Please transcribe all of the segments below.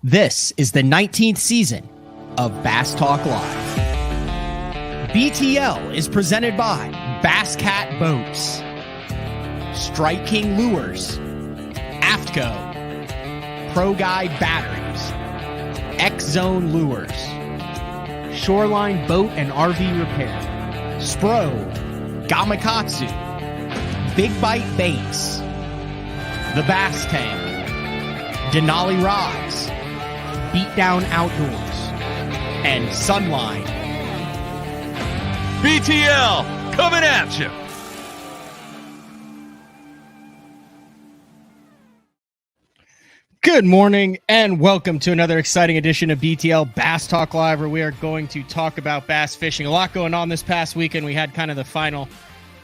This is the 19th season of Bass Talk Live. BTL is presented by Bass Cat Boats, Strike King Lures, Aftco, Pro Guy Batteries, X Zone Lures, Shoreline Boat and RV Repair, Spro, Gamakatsu, Big Bite Baits, The Bass Tank, Denali Rods, Beatdown Outdoors, and Sunline. BTL coming at you. Good morning and welcome to another exciting edition of BTL Bass Talk Live, where we are going to talk about bass fishing. A lot going on this past weekend. We had kind of the final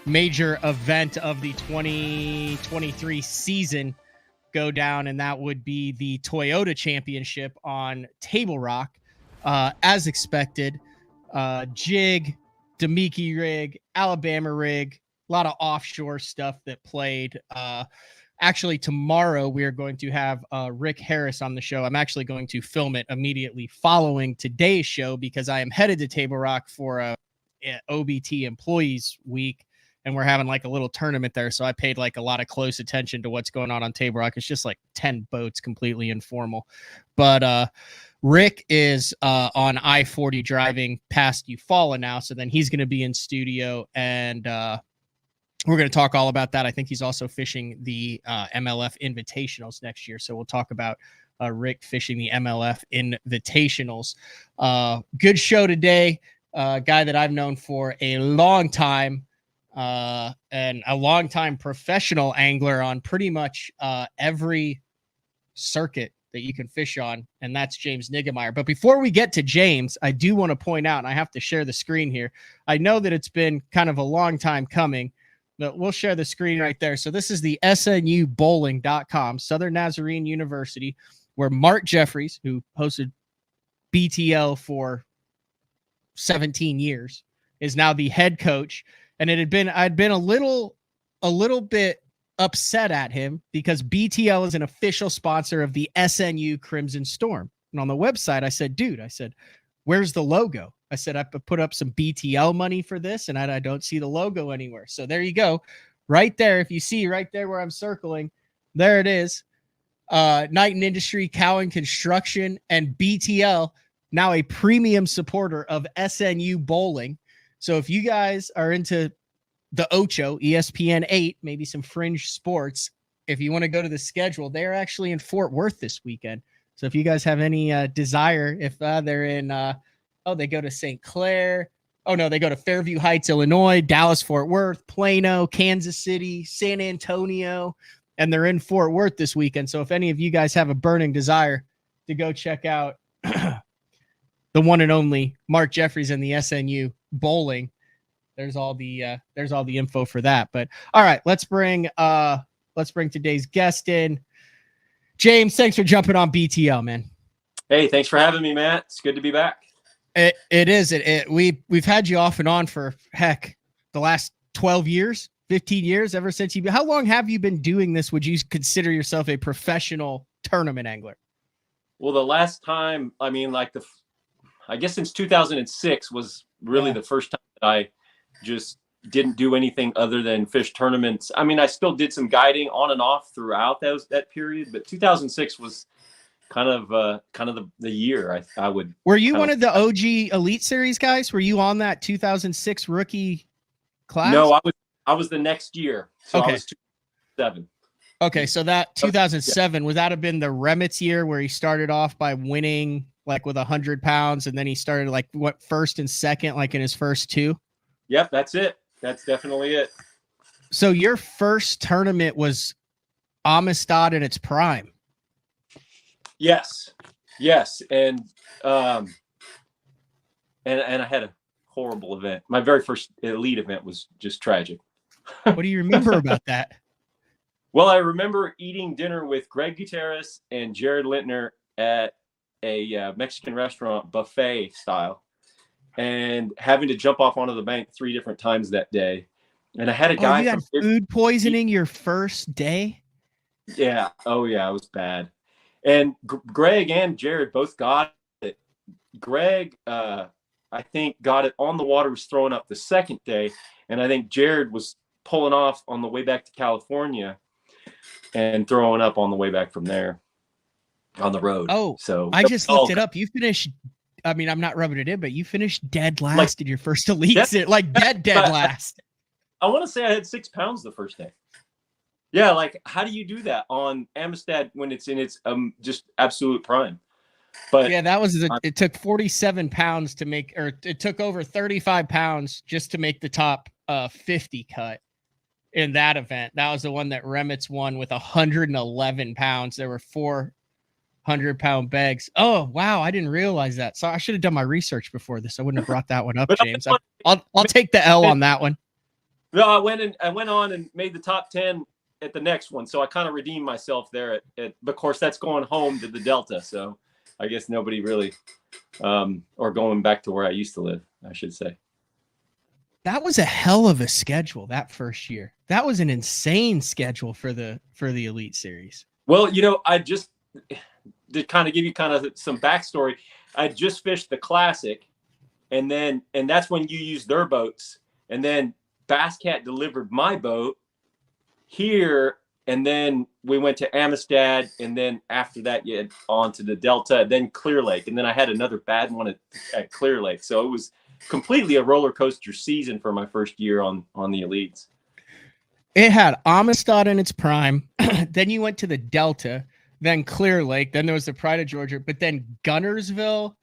major event of the 2023 season go down, and that would be the Toyota Championship on Table Rock. As expected, jig, Demiki rig, Alabama rig, a lot of offshore stuff that played. Actually, tomorrow we are going to have Rick Harris on the show. I'm actually going to film it immediately following today's show because I am headed to Table Rock for a OBT Employees Week, and we're having like a little tournament there. So I paid like a lot of close attention to what's going on Table Rock. It's just like 10 boats, completely informal. But Rick is on I-40 driving past Eufaula now. So then he's going to be in studio, and we're going to talk all about that. I think he's also fishing the MLF Invitationals next year. So we'll talk about Rick fishing the MLF Invitationals. Good show today. Guy that I've known for a long time. And a longtime professional angler on pretty much every circuit that you can fish on, and that's James Niggemeyer. But before we get to James, I do want to point out, and I have to share the screen here. I know that it's been kind of a long time coming, but we'll share the screen right there. So this is the snubowling.com, Southern Nazarene University, where Mark Jeffries, who hosted BTL for 17 years, is now the head coach. And I'd been a little bit upset at him because BTL is an official sponsor of the SNU Crimson Storm. And on the website, I said, where's the logo? I said, I put up some BTL money for this, and I don't see the logo anywhere. So there you go. Right there. If you see right there where I'm circling, there it is. Knight and Industry, Cowan Construction, and BTL, now a premium supporter of SNU Bowling. So if you guys are into the Ocho, ESPN 8, maybe some fringe sports, if you want to go to the schedule, they're actually in Fort Worth this weekend. So if you guys have any desire, if they're in, they go to St. Clair. Oh, no, they go to Fairview Heights, Illinois, Dallas, Fort Worth, Plano, Kansas City, San Antonio, and they're in Fort Worth this weekend. So if any of you guys have a burning desire to go check out the one and only Mark Jeffries and the SNU Bowling, there's all the info for that. But all right, let's bring today's guest in. James, thanks for jumping on BTL, man. Hey, thanks for having me, Matt. It's good to be back. It is. We've had you off and on for the last 12 years, 15 years, ever since how long have you been doing this? Would you consider yourself a professional tournament angler? Well, the last time, I guess since 2006 was really the first time that I just didn't do anything other than fish tournaments. I mean, I still did some guiding on and off throughout that period, but 2006 was kind of the year I would. Were you one of the OG Elite Series guys? Were you on that 2006 rookie class? No, I was the next year. So okay. I was 2007. Okay, so that 2007, would that have been the Remitz year where he started off by winning like with 100 pounds, and then he started like first and second, like in his first two? Yep, that's it. That's definitely it. So your first tournament was Amistad in its prime. Yes. And I had a horrible event. My very first elite event was just tragic. What do you remember about that? Well, I remember eating dinner with Greg Gutierrez and Jared Lintner at a Mexican restaurant, buffet style, and having to jump off onto the bank 3 different times that day. And I had a guy. You had food poisoning your first day? Yeah. Oh, yeah. It was bad. And Greg and Jared both got it. Greg, I think, got it on the water, was throwing up the second day. And I think Jared was pulling off on the way back to California and throwing up on the way back from there on the road. Oh, so I just looked it up. You finished, I mean, I'm not rubbing it in, but you finished dead last in your first elite, like dead last. I want to say I had 6 pounds the first day. Yeah, like how do you do that on Amistad when it's in its just absolute prime? But yeah, that was it took 47 pounds to make, or it took over 35 pounds just to make the top 50 cut in that event. That was the one that Remitz won with 111 pounds. There were 400-pound bags. Oh wow, I didn't realize that. So I should have done my research before this. I wouldn't have brought that one up, James. I'll take the L on that one. No, I went on and made the top 10 at the next one, so I kind of redeemed myself there. Of course, that's going home to the Delta, so I guess nobody really, or going back to where I used to live, I should say. That was a hell of a schedule that first year. That was an insane schedule for the Elite Series. Well, I just to kind of give you kind of some backstory. I just fished the Classic, and that's when you used their boats, and then Bass Cat delivered my boat here, and then we went to Amistad, and then after that you had on to the Delta, then Clear Lake, and then I had another bad one at Clear Lake. So it was completely a roller coaster season for my first year on the Elites. It had Amistad in its prime. Then you went to the Delta, then Clear Lake, then there was the Pride of Georgia, but then Gunnersville,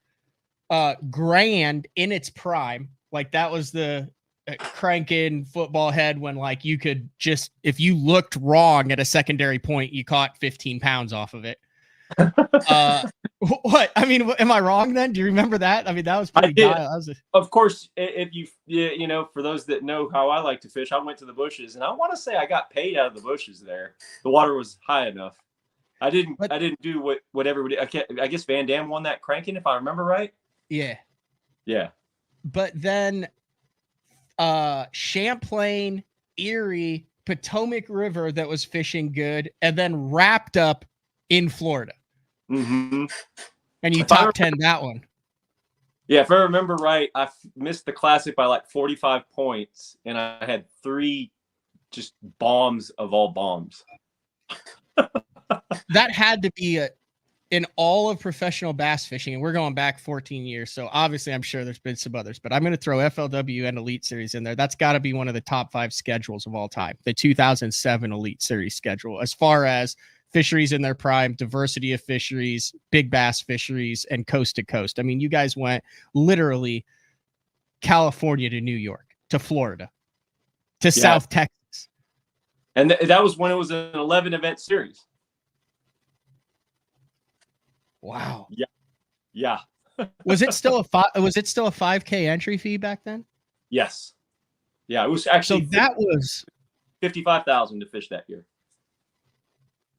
Grand in its prime. Like that was the cranking football head when like you could just, if you looked wrong at a secondary point, you caught 15 pounds off of it. What? I mean, am I wrong then? Do you remember that? I mean, that was pretty good. Of course, if for those that know how I like to fish, I went to the bushes, and I want to say I got paid out of the bushes there. The water was high enough. I didn't do what everybody, I guess Van Dam won that cranking, if I remember right. Yeah. Yeah. But then Champlain, Erie, Potomac River that was fishing good, and then wrapped up in Florida. Mm-hmm. And you top 10 that one. Yeah, if I remember right, I missed the Classic by like 45 points, and I had 3 just bombs of all bombs. That had to be in all of professional bass fishing, and we're going back 14 years, so obviously I'm sure there's been some others, but I'm going to throw FLW and Elite Series in there. That's got to be one of the top 5 schedules of all time, the 2007 Elite Series schedule, as far as fisheries in their prime, diversity of fisheries, big bass fisheries, and coast to coast. I mean, you guys went literally California to New York to Florida to South Texas. And that was when it was an 11 event series. Wow. Yeah. Yeah. Was it still a 5K entry fee back then? Yes. Yeah, it was actually, so that was 55,000 to fish that year.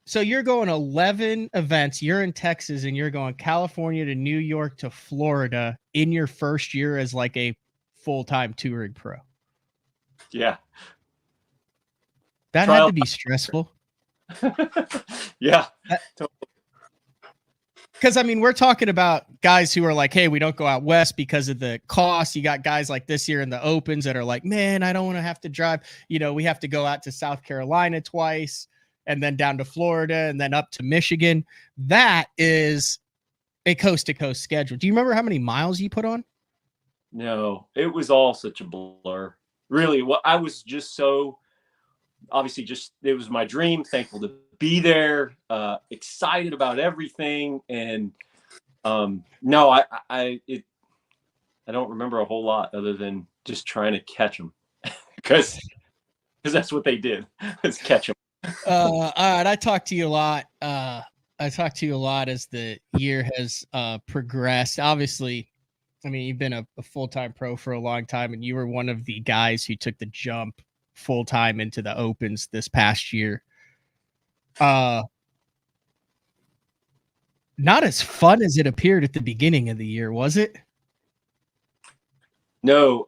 So you're going 11 events. You're in Texas, and you're going California to New York to Florida in your first year as like a full-time touring pro. Yeah. That had to be stressful. Yeah. Because, I mean, we're talking about guys who are like, hey, we don't go out west because of the cost. You got guys like this year in the Opens that are like, man, I don't want to have to drive. We have to go out to South Carolina twice, and then down to Florida, and then up to Michigan. That is a coast-to-coast schedule. Do you remember how many miles you put on? No, it was all such a blur. Really, I was just so, obviously, it was my dream, thankful to be there, excited about everything. And no, I don't remember a whole lot other than just trying to catch them because that's what they did, is catch them. All right, I talked to you a lot. As the year has progressed. Obviously, I mean, you've been a full-time pro for a long time, and you were one of the guys who took the jump full-time into the Opens this past year. Not as fun as it appeared at the beginning of the year, was it? No,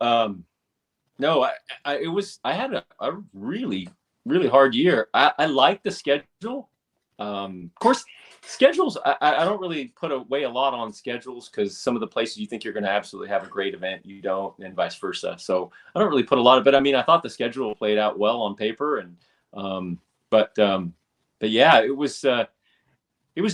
it was. I had a really, really hard year. I like the schedule. Of course, Schedules, I don't really put away a lot on schedules, because some of the places you think you're going to absolutely have a great event, you don't, and vice versa. So I don't really put a lot of, but I mean, I thought the schedule played out well on paper, and but yeah, it was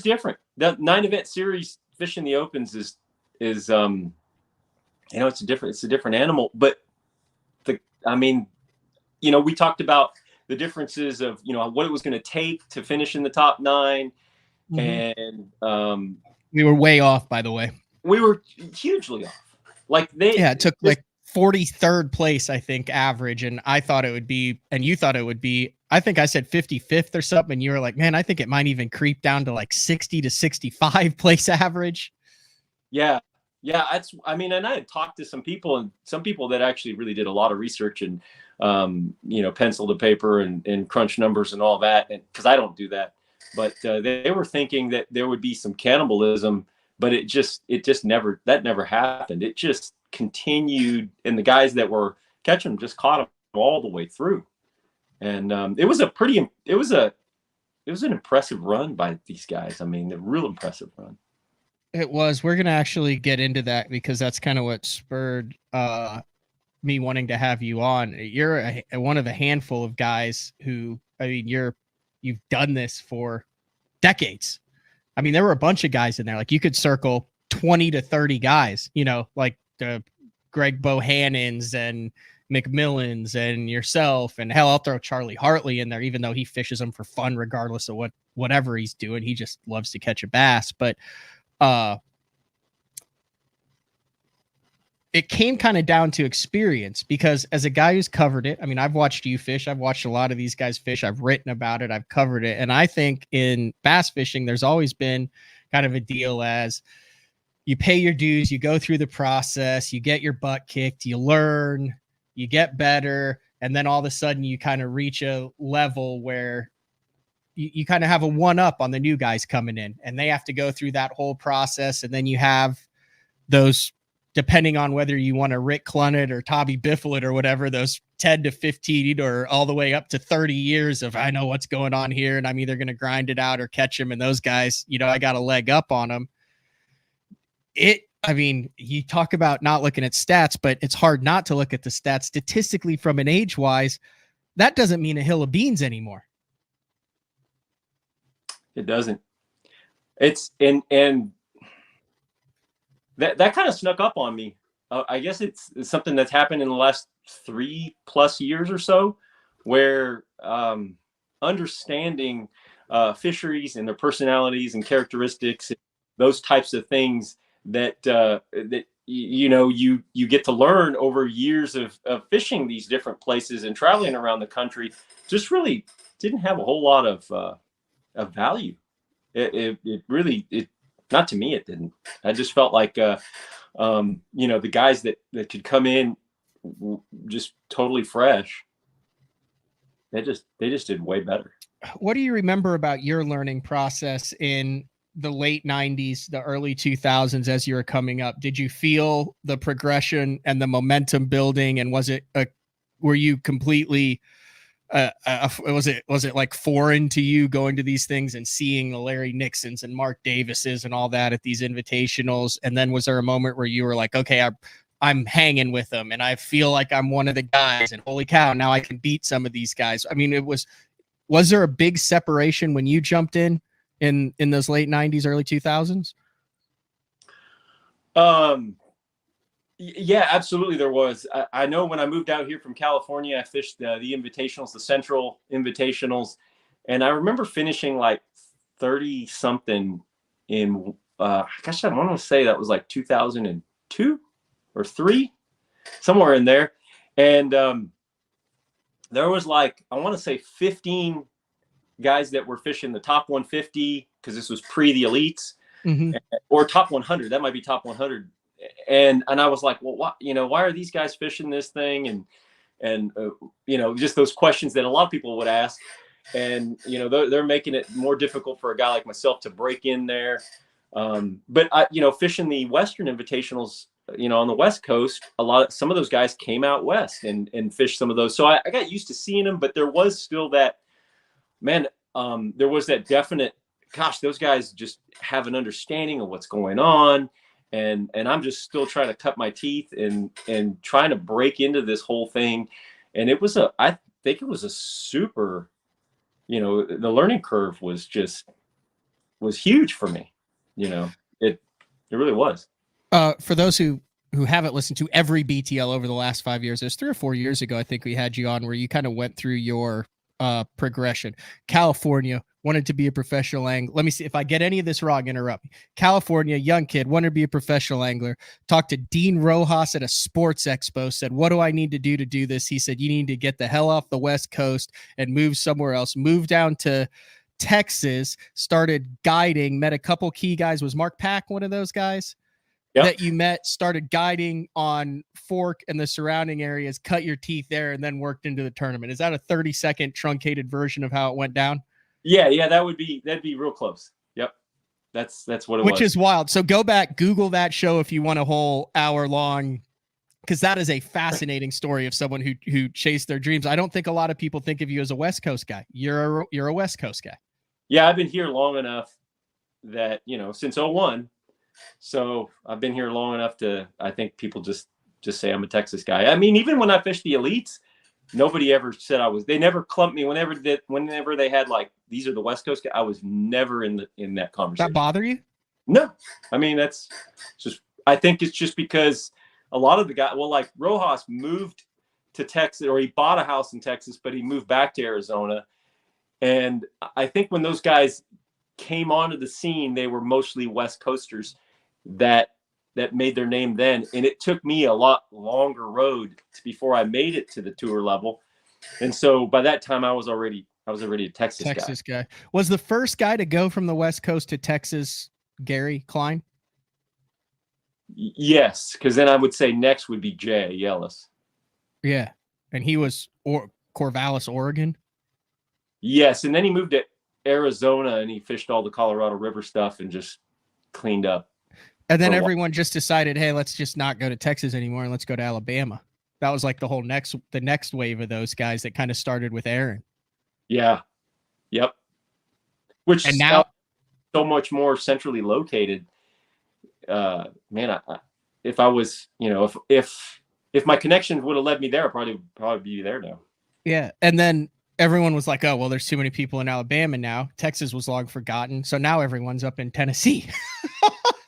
different. The 9 event series, fishing the opens is it's a different animal. But we talked about the differences of what it was going to take to finish in the top 9. And we were way off, by the way. We were hugely off. It took like 43rd place, I think, average, and I thought it would be, and you thought it would be, I think I said 55th or something, and you were like, man, I think it might even creep down to like 60 to 65 place average. Yeah. And I had talked to some people that actually really did a lot of research and pencil to paper and crunch numbers and all that, and because I don't do that. But they were thinking that there would be some cannibalism, but it just never happened. It just continued, and the guys that were catching them just caught them all the way through. And it was an impressive run by these guys. I mean, a real impressive run. It was. We're gonna actually get into that, because that's kind of what spurred me wanting to have you on. You're one of a handful of guys who, I mean, you've done this for decades. I mean, there were a bunch of guys in there. Like, you could circle 20 to 30 guys, like the Greg Bohannons and McMillans and yourself, and hell, I'll throw Charlie Hartley in there, even though he fishes them for fun, regardless of whatever he's doing. He just loves to catch a bass. But it came kind of down to experience, because as a guy who's covered it, I mean, I've watched you fish. I've watched a lot of these guys fish. I've written about it. I've covered it. And I think in bass fishing, there's always been kind of a deal as you pay your dues, you go through the process, you get your butt kicked, you learn, you get better. And then all of a sudden you kind of reach a level where you kind of have a one up on the new guys coming in, and they have to go through that whole process. And then you have those, depending on whether you want to Rick Clunnett or Tommy Bifflet or whatever, those 10 to 15 or all the way up to 30 years of, I know what's going on here, and I'm either going to grind it out or catch them. And those guys, I got a leg up on them. I mean, you talk about not looking at stats, but it's hard not to look at the stats statistically from an age wise. That doesn't mean a hill of beans anymore. It doesn't. It's and that kind of snuck up on me. I guess it's something that's happened in the last 3+ years or so, where understanding fisheries and their personalities and characteristics, those types of things that you get to learn over years of fishing these different places and traveling around the country, just really didn't have a whole lot of value. It really, not to me, it didn't. I just felt like, the guys that could come in just totally fresh, they just did way better. What do you remember about your learning process in the late 90s, the early 2000s, as you were coming up? Did you feel the progression and the momentum building? And were you completely, was it like foreign to you going to these things and seeing the Larry Nixons and Mark Davises and all that at these invitationals? And then was there a moment where you were like, okay, I'm hanging with them and I feel like I'm one of the guys, and holy cow, now I can beat some of these guys? I mean, was there a big separation when you jumped in those late 90s, early 2000s? Yeah, absolutely there was. I know when I moved out here from California, I fished the invitationals, the Central Invitationals, and I remember finishing like 30 something in gosh, I want to say that was like 2002 or 3, somewhere in there. And there was like, I want to say 15 guys that were fishing the top 150, because this was pre the elites, or top 100. That might be top 100. And I was like, well, why are these guys fishing this thing? And just those questions that a lot of people would ask. And, they're making it more difficult for a guy like myself to break in there. But fishing the Western Invitationals, on the West Coast, some of those guys came out West and fished some of those. So I got used to seeing them, but there was still that, man, there was that definite gosh, those guys just have an understanding of what's going on. And I'm just still trying to cut my teeth and trying to break into this whole thing. And I think it was a super, the learning curve was huge for me. It really was. For those who haven't listened to every BTL over the last 5 years, there's 3 or 4 years ago, I think we had you on where you kind of went through your progression. California, wanted to be a professional angler. Let me see if I get any of this wrong, interrupt me. California, young kid, wanted to be a professional angler. Talked to Dean Rojas at a sports expo, said, what do I need to do this? He said, you need to get the hell off the West Coast and move somewhere else. Move down to Texas, started guiding, met a couple key guys. Was Mark Pack one of those guys? Yep. That you met, started guiding on Fork and the surrounding areas, cut your teeth there, and then worked into the tournament. Is that a 30-second truncated version of how it went down? Yeah, that'd be real close. Yep. That's what it was. Which is wild. So go back, Google that show if you want a whole hour long, because that is a fascinating story of someone who chased their dreams. I don't think a lot of people think of you as a West Coast guy. You're a West Coast guy. Yeah, I've been here long enough that, since 2001. So I've been here long enough I think people just say I'm a Texas guy. I mean, even when I fished the elites, nobody ever said they never clumped me whenever they had like, these are the West Coast guys. I was never in that conversation. That bother you? No. I mean, that's just, I think it's just because a lot of the guys, well, like Rojas moved to Texas, or he bought a house in Texas, but he moved back to Arizona. And I think when those guys came onto the scene, they were mostly West Coasters that made their name then. And it took me a lot longer road before I made it to the tour level. And so by that time I was already a Texas guy. Was the first guy to go from the West Coast to Texas Gary Klein? Yes, because then I would say next would be Jay Yellis. Yeah, and he was Corvallis, Oregon. Yes, and then he moved to Arizona and he fished all the Colorado River stuff and just cleaned up. And then everyone just decided, hey, let's just not go to Texas anymore and let's go to Alabama. That was like the next wave of those guys that kind of started with Aaron. Yeah. Yep. Which and now so much more centrally located. Man, if I was, if my connection would have led me there, I'd probably be there now. Yeah. And then everyone was like, oh, well, there's too many people in Alabama now. Texas was long forgotten. So now everyone's up in Tennessee.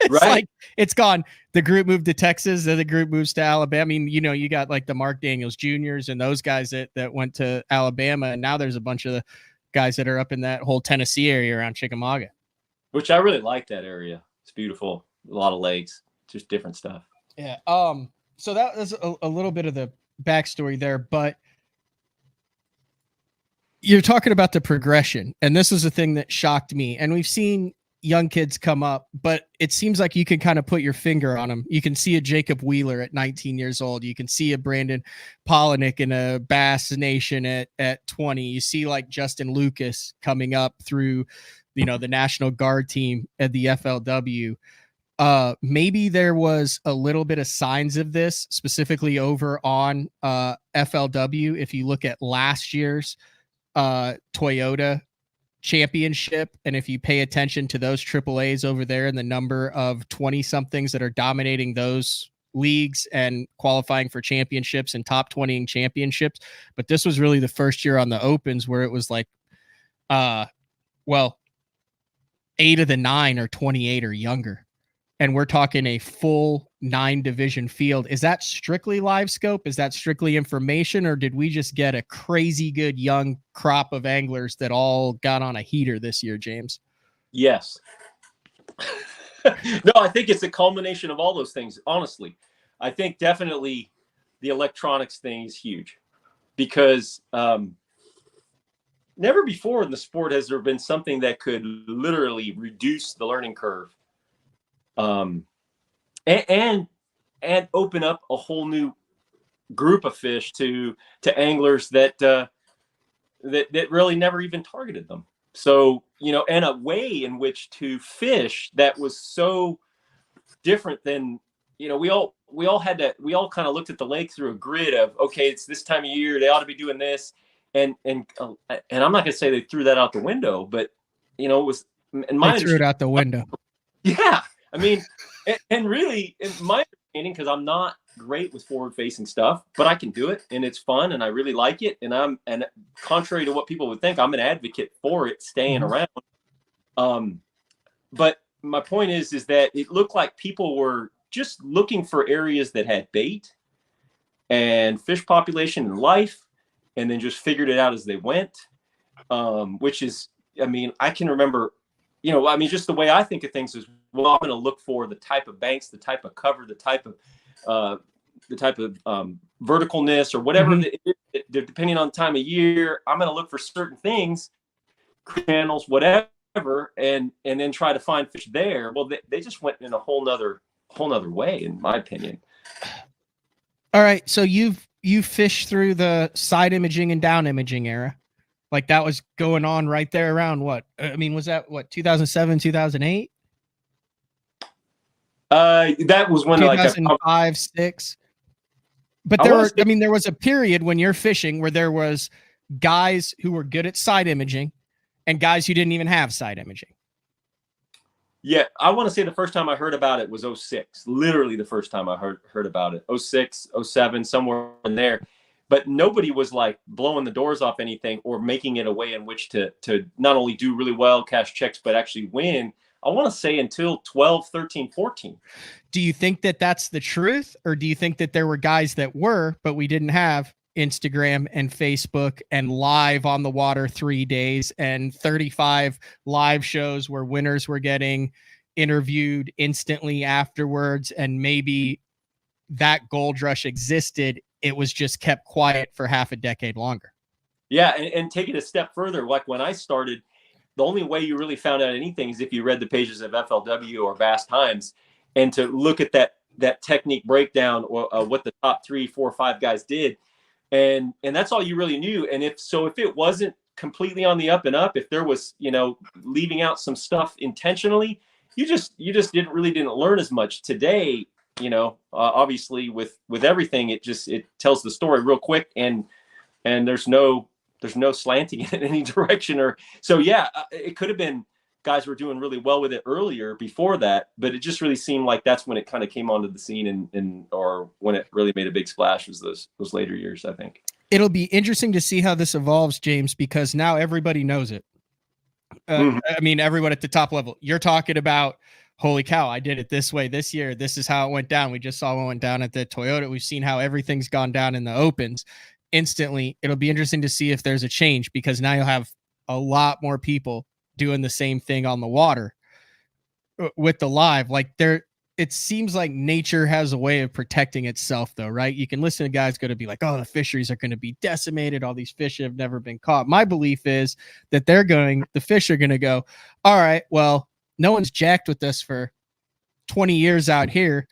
It's right. Like it's gone. The group moved to Texas, then the group moves to Alabama. I mean, you got like the Mark Daniels Juniors and those guys that went to Alabama. And now there's a bunch of the guys that are up in that whole Tennessee area around Chickamauga. Which I really like that area. It's beautiful. A lot of lakes, just different stuff. Yeah. So that was a little bit of the backstory there, but you're talking about the progression, and this is the thing that shocked me. And we've seen young kids come up, but it seems like you can kind of put your finger on them. You can see a Jacob Wheeler at 19 years old. You can see a Brandon Polinick in a Bass Nation at 20. You see like Justin Lucas coming up through, the National Guard team at the FLW. Maybe there was a little bit of signs of this specifically over on FLW. If you look at last year's Toyota championship, and if you pay attention to those AAAs over there and the number of 20 somethings that are dominating those leagues and qualifying for championships and top 20 championships. But this was really the first year on the opens where it was like, 8 of the 9 are 28 or younger. And we're talking a full 9-division field. Is that strictly live scope? Is that strictly information? Or did we just get a crazy good young crop of anglers that all got on a heater this year, James? Yes. No, I think it's a culmination of all those things. Honestly, I think definitely the electronics thing is huge because never before in the sport has there been something that could literally reduce the learning curve. And open up a whole new group of fish to anglers that really never even targeted them. So, and a way in which to fish that was so different than, we all kind of looked at the lake through a grid of, okay, it's this time of year, they ought to be doing this. And I'm not going to say they threw that out the window, but, it and my They threw it out the window. Yeah, I mean, and really, in my understanding, because I'm not great with forward-facing stuff, but I can do it, and it's fun, and I really like it. And contrary to what people would think, I'm an advocate for it staying around. But my point is that it looked like people were just looking for areas that had bait and fish population and life, and then just figured it out as they went. Which is, I mean, I can remember, just the way I think of things is, well, I'm going to look for the type of banks, the type of cover, the type of verticalness or whatever, depending on the time of year. I'm going to look for certain things, channels, whatever, and then try to find fish there. Well, they just went in a whole nother way, in my opinion. All right, so you fished through the side imaging and down imaging era. Like that was going on right there around what? I mean, was that what, 2007, 2008? That was when 2005, 6. But there was a period when you're fishing where there was guys who were good at side imaging and guys who didn't even have side imaging. Yeah, I want to say the first time I heard about it was 06. Literally the first time I heard about it. 06, 07, somewhere in there. But nobody was like blowing the doors off anything or making it a way in which to not only do really well, cash checks, but actually win. I want to say until 12, 13, 14. Do you think that that's the truth? Or do you think that there were guys that were, but we didn't have Instagram and Facebook and live on the water 3 days and 35 live shows where winners were getting interviewed instantly afterwards, and maybe that gold rush existed, it was just kept quiet for half a decade longer? Yeah, and take it a step further. Like when I started, the only way you really found out anything is if you read the pages of FLW or Bass Times, and to look at that technique breakdown or what the top 3, 4, 5 guys did. And that's all you really knew. And if it wasn't completely on the up and up, if there was, leaving out some stuff intentionally, you just didn't learn as much. Today, obviously with everything, it tells the story real quick, and there's no slanting in any direction. Or so, yeah, it could have been guys were doing really well with it earlier before that, but it just really seemed like that's when it kind of came onto the scene, or when it really made a big splash was those later years, I think. It'll be interesting to see how this evolves, James, because now everybody knows it. I mean, everyone at the top level. You're talking about, holy cow, I did it this way this year. This is how it went down. We just saw what went down at the Toyota. We've seen how everything's gone down in the opens. Instantly, it'll be interesting to see if there's a change, because now you'll have a lot more people doing the same thing on the water with the live. Like it seems like nature has a way of protecting itself, though, right? You can listen to guys going to be like, oh, the fisheries are going to be decimated. All these fish have never been caught. My belief is that the fish are going to go, all right, well, no one's jacked with us for 20 years out here.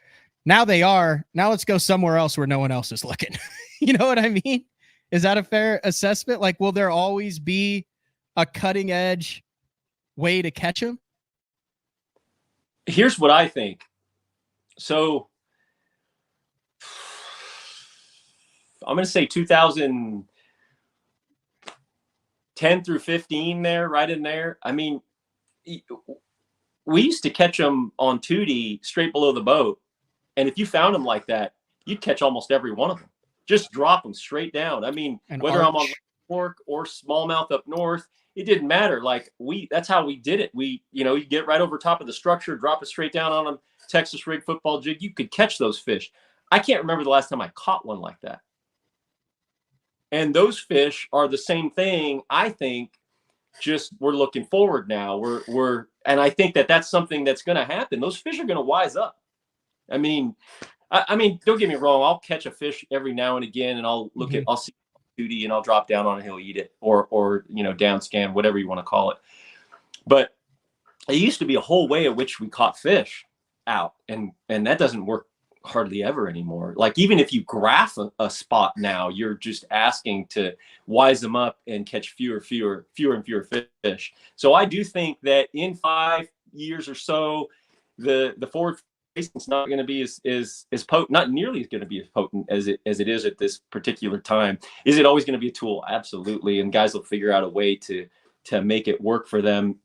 Now they are. Now let's go somewhere else where no one else is looking. You know what I mean? Is that a fair assessment? Like, will there always be a cutting edge way to catch them? Here's what I think. So I'm going to say 2010 through 15 there, right in there. I mean, we used to catch them on 2D straight below the boat. And if you found them like that, you'd catch almost every one of them. Just drop them straight down. I mean, whether I'm on Fork or smallmouth up north, it didn't matter. Like that's how we did it. You get right over top of the structure, drop it straight down on them, Texas rig, football jig. You could catch those fish. I can't remember the last time I caught one like that. And those fish are the same thing. I think just we're looking forward now. And I think that's something that's going to happen. Those fish are going to wise up. I mean, don't get me wrong. I'll catch a fish every now and again, and I'll see 2D and I'll drop down on it and he'll eat it, or down scan, whatever you want to call it. But it used to be a whole way in which we caught fish out, and that doesn't work hardly ever anymore. Like, even if you graph a spot now, you're just asking to wise them up and catch fewer and fewer fish. So I do think that in 5 years or so, the forward it's not going to be as potent, not nearly going to be as potent as it is at this particular time. Is it always going to be a tool? Absolutely. And guys will figure out a way to to make it work for them.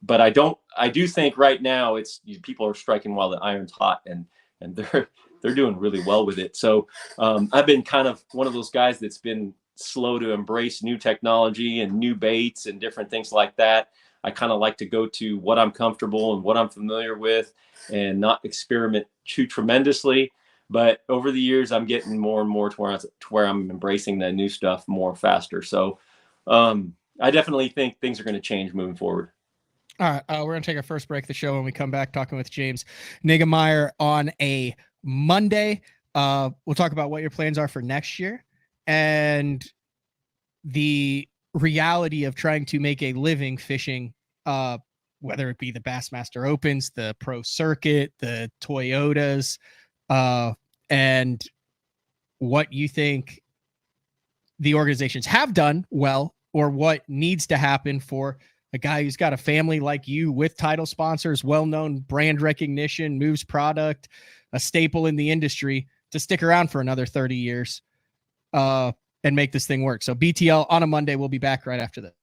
But I do think right now people are striking while the iron's hot, and they're doing really well with it. So I've been kind of one of those guys that's been slow to embrace new technology and new baits and different things like that. I kind of like to go to what I'm comfortable and what I'm familiar with and not experiment too tremendously. But over the years, I'm getting more and more to where I'm embracing the new stuff more faster. So I definitely think things are going to change moving forward. All right, we're going to take our first break of the show. When we come back, talking with James Niggemeyer on a Monday. We'll talk about what your plans are for next year and the reality of trying to make a living fishing, whether it be the Bassmaster Opens, the Pro Circuit, the Toyotas, and what you think the organizations have done well or what needs to happen for a guy who's got a family like you with title sponsors, well-known brand recognition, moves product, a staple in the industry, to stick around for another 30 years and make this thing work. So BTL on a Monday. We'll be back right after that.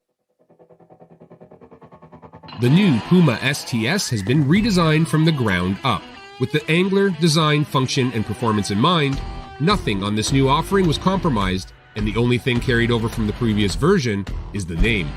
The new Puma STS has been redesigned from the ground up. With the angler, design, function, and performance in mind, nothing on this new offering was compromised, and the only thing carried over from the previous version is the name.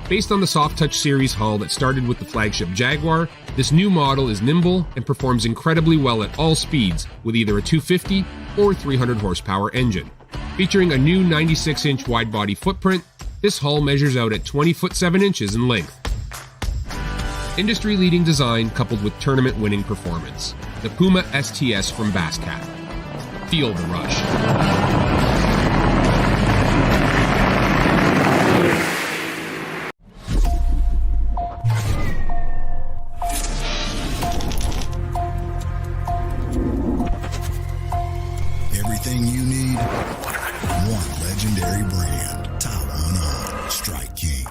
Based on the Soft Touch series hull that started with the flagship Jaguar, this new model is nimble and performs incredibly well at all speeds with either a 250 or 300 horsepower engine. Featuring a new 96-inch wide-body footprint, this hull measures out at 20 foot 7 inches in length. Industry-leading design coupled with tournament-winning performance. The Puma STS from Basscat. Feel the rush. Everything you need, one legendary brand. Taiwan Strike King.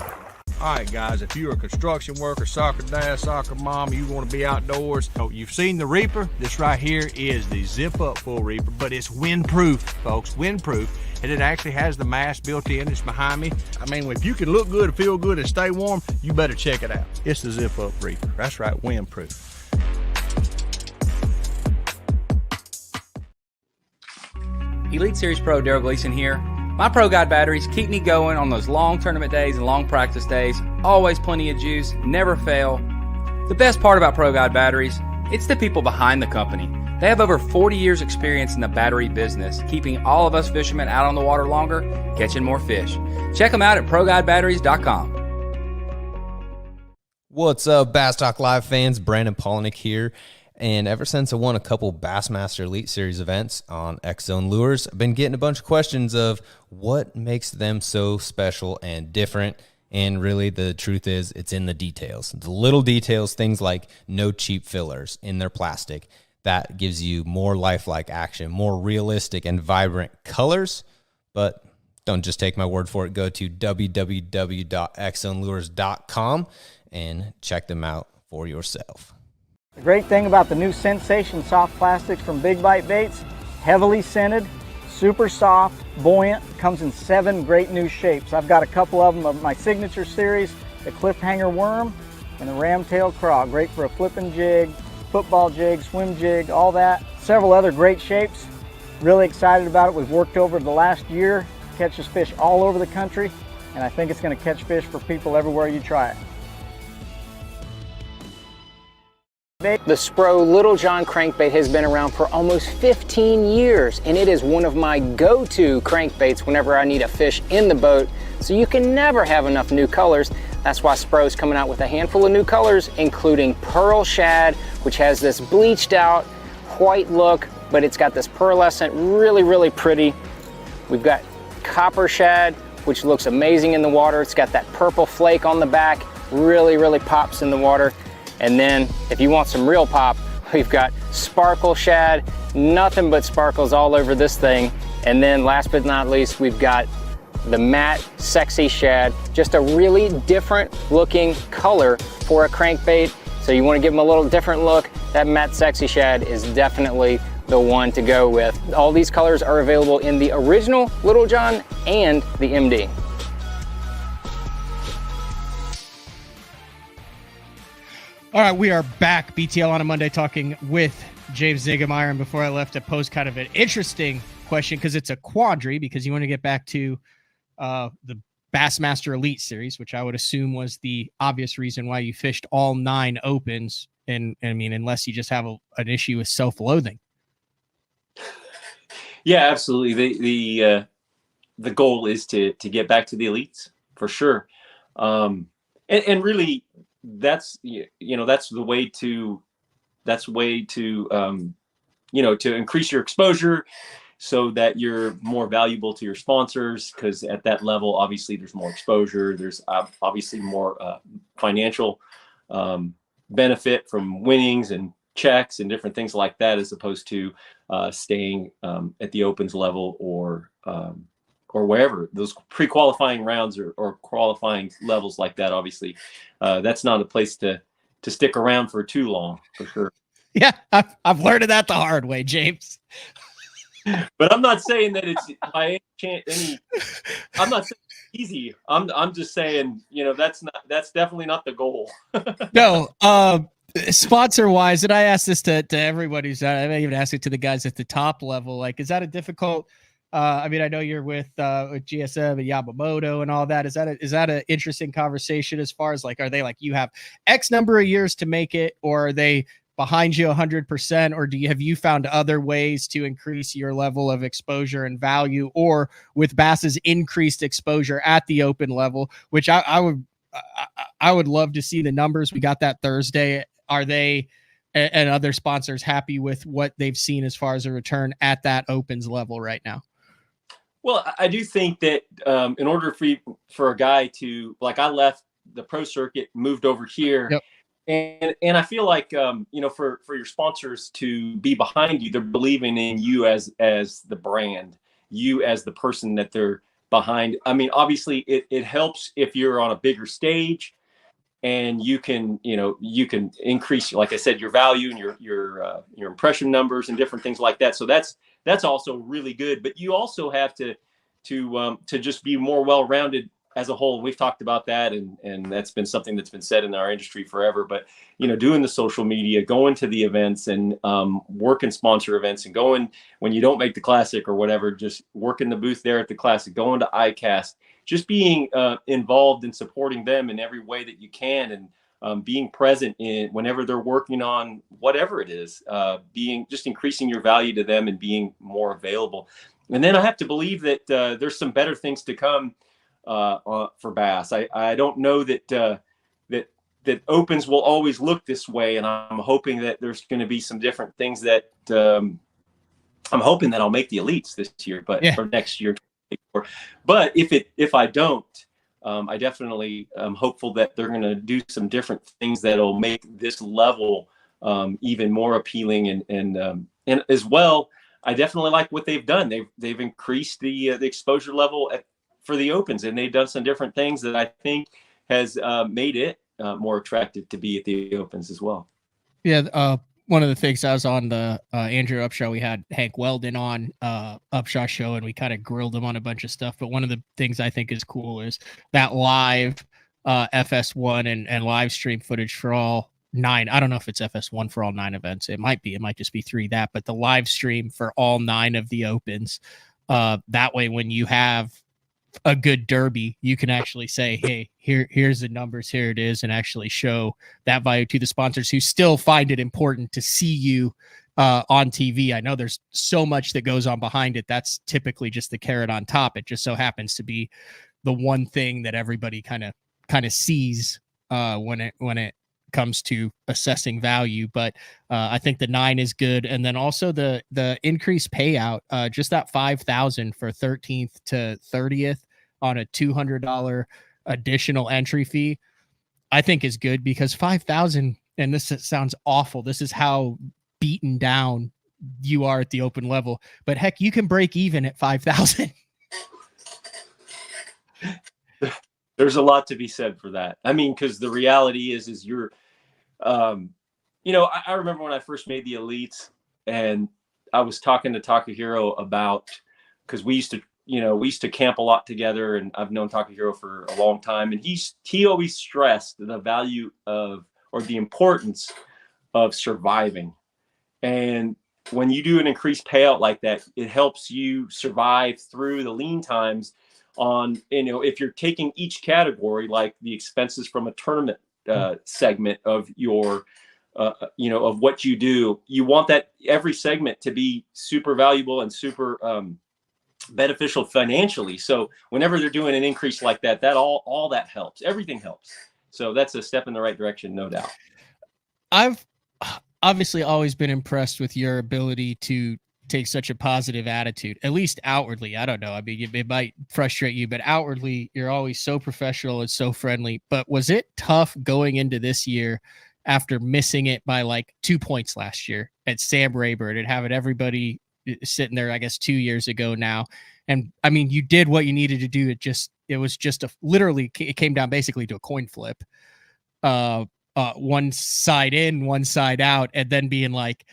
All right, guys, if you're a construction worker, soccer dad, soccer mom, you want to be outdoors, you've seen the Reaper. This right here is the zip-up full Reaper, but it's windproof, folks, windproof. And it actually has the mast built in. It's behind me. I mean, if you can look good, feel good, and stay warm, you better check it out. It's the zip-up Reaper. That's right, windproof. Elite Series Pro Daryl Gleason here. My Pro Guide batteries keep me going on those long tournament days and long practice days. Always plenty of juice, never fail. The best part about Pro Guide batteries, it's the people behind the company. They have over 40 years experience in the battery business, keeping all of us fishermen out on the water longer, catching more fish. Check them out at ProGuideBatteries.com. What's up, Bass Talk Live fans? Brandon Polnick here. And ever since I won a couple Bassmaster Elite Series events on X-Zone Lures, I've been getting a bunch of questions of what makes them so special and different. And really, the truth is, it's in the details. The little details, things like no cheap fillers in their plastic. That gives you more lifelike action, more realistic and vibrant colors. But don't just take my word for it. Go to www.xzonelures.com and check them out for yourself. The great thing about the new Sensation soft plastics from Big Bite Baits, heavily scented, super soft, buoyant, comes in 7 great new shapes. I've got a couple of them of my signature series, the cliffhanger worm and the ramtail craw. Great for a flipping jig, football jig, swim jig, all that. Several other great shapes. Really excited about it. We've worked over the last year, catches fish all over the country, and I think it's going to catch fish for people everywhere you try it. The Spro Little John crankbait has been around for almost 15 years, and it is one of my go-to crankbaits whenever I need a fish in the boat, so you can never have enough new colors. That's why Spro's coming out with a handful of new colors, including Pearl Shad, which has this bleached out white look, but it's got this pearlescent, really, really pretty. We've got Copper Shad, which looks amazing in the water. It's got that purple flake on the back, really, really pops in the water. And then if you want some real pop, we've got Sparkle Shad, nothing but sparkles all over this thing. And then last but not least, we've got the matte Sexy Shad, just a really different looking color for a crankbait. So you want to give them a little different look, that matte Sexy Shad is definitely the one to go with. All these colors are available in the original Little John and the MD. All right, we are back, BTL on a Monday, talking with James Niggemeyer. And before I left, I posed kind of an interesting question because it's a quandary, because you want to get back to the Bassmaster Elite Series, which I would assume was the obvious reason why you fished all 9 opens. And I mean, unless you just have an issue with self-loathing. Yeah, absolutely. The goal is to get back to the elites for sure. And really that's, that's the way to, to increase your exposure so that you're more valuable to your sponsors. Cause at that level, obviously there's more exposure. There's obviously more financial benefit from winnings and checks and different things like that, as opposed to staying at the opens level or wherever those pre-qualifying rounds or qualifying levels like that. Obviously, that's not a place to stick around for too long, for sure. Yeah, I've learned that the hard way, James. But I'm not saying that it's by any. I'm not saying it's easy. I'm just saying, that's definitely not the goal. No, sponsor wise, and I asked this to everybody who's I may even ask it to the guys at the top level. Like, is that a difficult? I mean, I know you're with GSM and Yamamoto and all that. Is that an interesting conversation as far as like, are they like, you have X number of years to make it, or are they behind you 100%, or have you found other ways to increase your level of exposure and value, or with Bass's increased exposure at the open level, which I would love to see the numbers. We got that Thursday. Are they and other sponsors happy with what they've seen as far as a return at that opens level right now? Well, I do think that in order for a guy to, like, I left the pro circuit, moved over here. Yep. And I feel like, for your sponsors to be behind you, they're believing in you as the brand, you as the person that they're behind. I mean, obviously it helps if you're on a bigger stage and you can increase, like I said, your value and your impression numbers and different things like that. So that's also really good, but you also have to just be more well-rounded as a whole. We've talked about that, and that's been something that's been said in our industry forever. But doing the social media, going to the events, and working sponsor events, and going when you don't make the classic or whatever, just working the booth there at the classic, going to ICAST, just being involved and supporting them in every way that you can, and being present in whenever they're working on whatever it is, just increasing your value to them and being more available. And then I have to believe that there's some better things to come for Bass. I don't know that opens will always look this way, and I'm hoping that there's going to be some different things that I'm hoping that I'll make the elites this year, or next year. But if I don't, I definitely am hopeful that they're going to do some different things that'll make this level even more appealing, and as well, I definitely like what they've done. They've increased the exposure level for the opens, and they've done some different things that I think has made it more attractive to be at the opens as well. Yeah. One of the things, I was on the Andrew Upshaw, we had Hank Weldon on Upshaw show, and we kind of grilled him on a bunch of stuff. But one of the things I think is cool is that live FS1 and live stream footage for all 9. I don't know if it's FS1 for all 9 events. It might just be 3 that, but the live stream for all 9 of the opens. That way, when you have a good derby, you can actually say, hey, here's the numbers, here it is, and actually show that value to the sponsors who still find it important to see you on TV. I know there's so much that goes on behind it. That's typically just the carrot on top. It just so happens to be the one thing that everybody kind of sees when it comes to assessing value. But I think the 9 is good, and then also the increased payout, just that $5,000 for 13th to 30th on a $200 additional entry fee, I think is good, because $5,000, and this sounds awful, this is how beaten down you are at the open level, but heck, you can break even at $5,000. There's a lot to be said for that. I mean, because the reality is you're, I remember when I first made the elites, and I was talking to Takahiro about, because we used to camp a lot together, and I've known Takahiro for a long time, and he always stressed the value of or the importance of surviving. And when you do an increased payout like that, it helps you survive through the lean times on, if you're taking each category, like the expenses from a tournament segment of your, of what you do, you want that every segment to be super valuable and super beneficial financially. So whenever they're doing an increase like that, all that helps. Everything helps. So that's a step in the right direction, no doubt. I've obviously always been impressed with your ability to take such a positive attitude, at least outwardly. I don't know. I mean, it might frustrate you, but outwardly, you're always so professional and so friendly. But was it tough going into this year after missing it by like 2 points last year at Sam Rayburn and having everybody sitting there, I guess 2 years ago now? And I mean, you did what you needed to do. It was just literally, it came down basically to a coin flip. One side in, one side out, and then being like,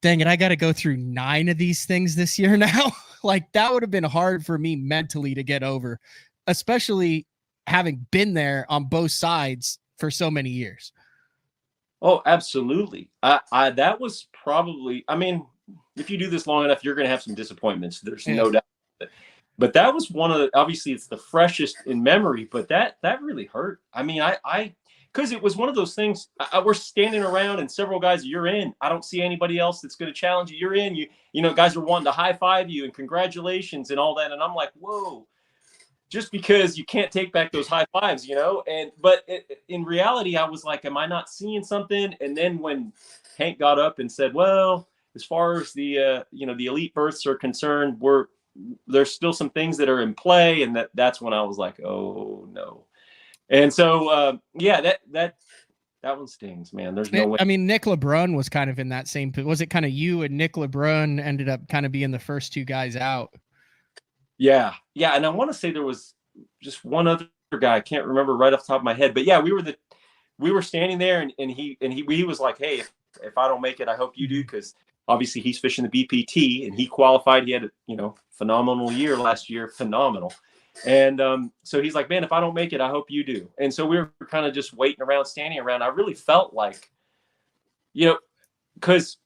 dang it, I got to go through 9 of these things this year now. Like, that would have been hard for me mentally to get over, especially having been there on both sides for so many years. Oh, absolutely. That was probably, I mean, if you do this long enough, you're going to have some disappointments. There's no doubt. But that was one of the, obviously it's the freshest in memory, but that really hurt. I mean, because it was one of those things, we're standing around and several guys, you're in. I don't see anybody else that's going to challenge you. You're in. You know, guys are wanting to high five you and congratulations and all that. And I'm like, whoa, just because you can't take back those high fives, but in reality, I was like, am I not seeing something? And then when Hank got up and said, well, as far as the, the elite berths are concerned, there's still some things that are in play. And that's when I was like, oh no. And so, that one stings, man. There's no way. I mean, Nick LeBrun was kind of in that same. Was it kind of you and Nick LeBrun ended up kind of being the first 2 guys out? Yeah. And I want to say there was just one other guy. I can't remember right off the top of my head, but yeah, we were standing there and he was like, hey, if I don't make it, I hope you do. Cause obviously he's fishing the BPT and he qualified. He had a, phenomenal year last year. Phenomenal. And so he's like, man, if I don't make it, I hope you do. And so we were kind of just waiting around, standing around. I really felt like, because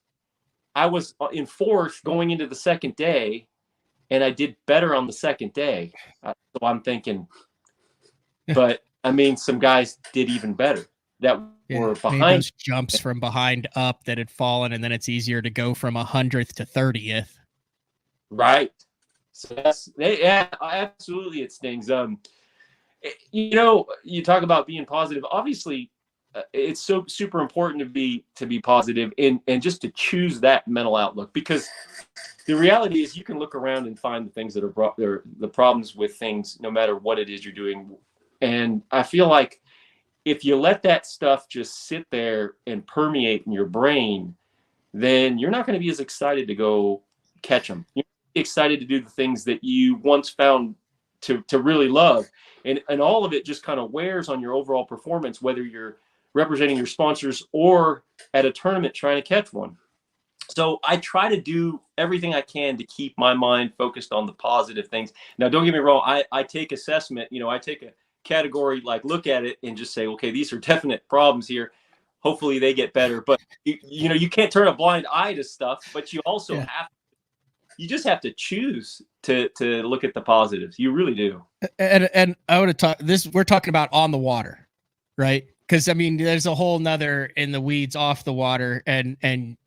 I was in 4th going into the second day and I did better on the second day. So I'm thinking, but I mean, some guys did even better that were behind. Those jumps from behind up that had fallen, and then it's easier to go from 100th to 30th. Right. So absolutely it stings. You talk about being positive. Obviously, it's so super important to be positive and just to choose that mental outlook, because the reality is you can look around and find the things that are the problems with things, no matter what it is you're doing. And I feel like if you let that stuff just sit there and permeate in your brain, then you're not going to be as excited to go catch them. You're excited to do the things that you once found to really love. And all of it just kind of wears on your overall performance, whether you're representing your sponsors or at a tournament trying to catch one. So I try to do everything I can to keep my mind focused on the positive things. Now, don't get me wrong. I take assessment, I take a category, like look at it and just say, okay, these are definite problems here. Hopefully they get better. But you can't turn a blind eye to stuff, but you also you just have to choose to look at the positives. You really do. And I would have talked we're talking about on the water, right? Because I mean, there's a whole nother in the weeds off the water, and then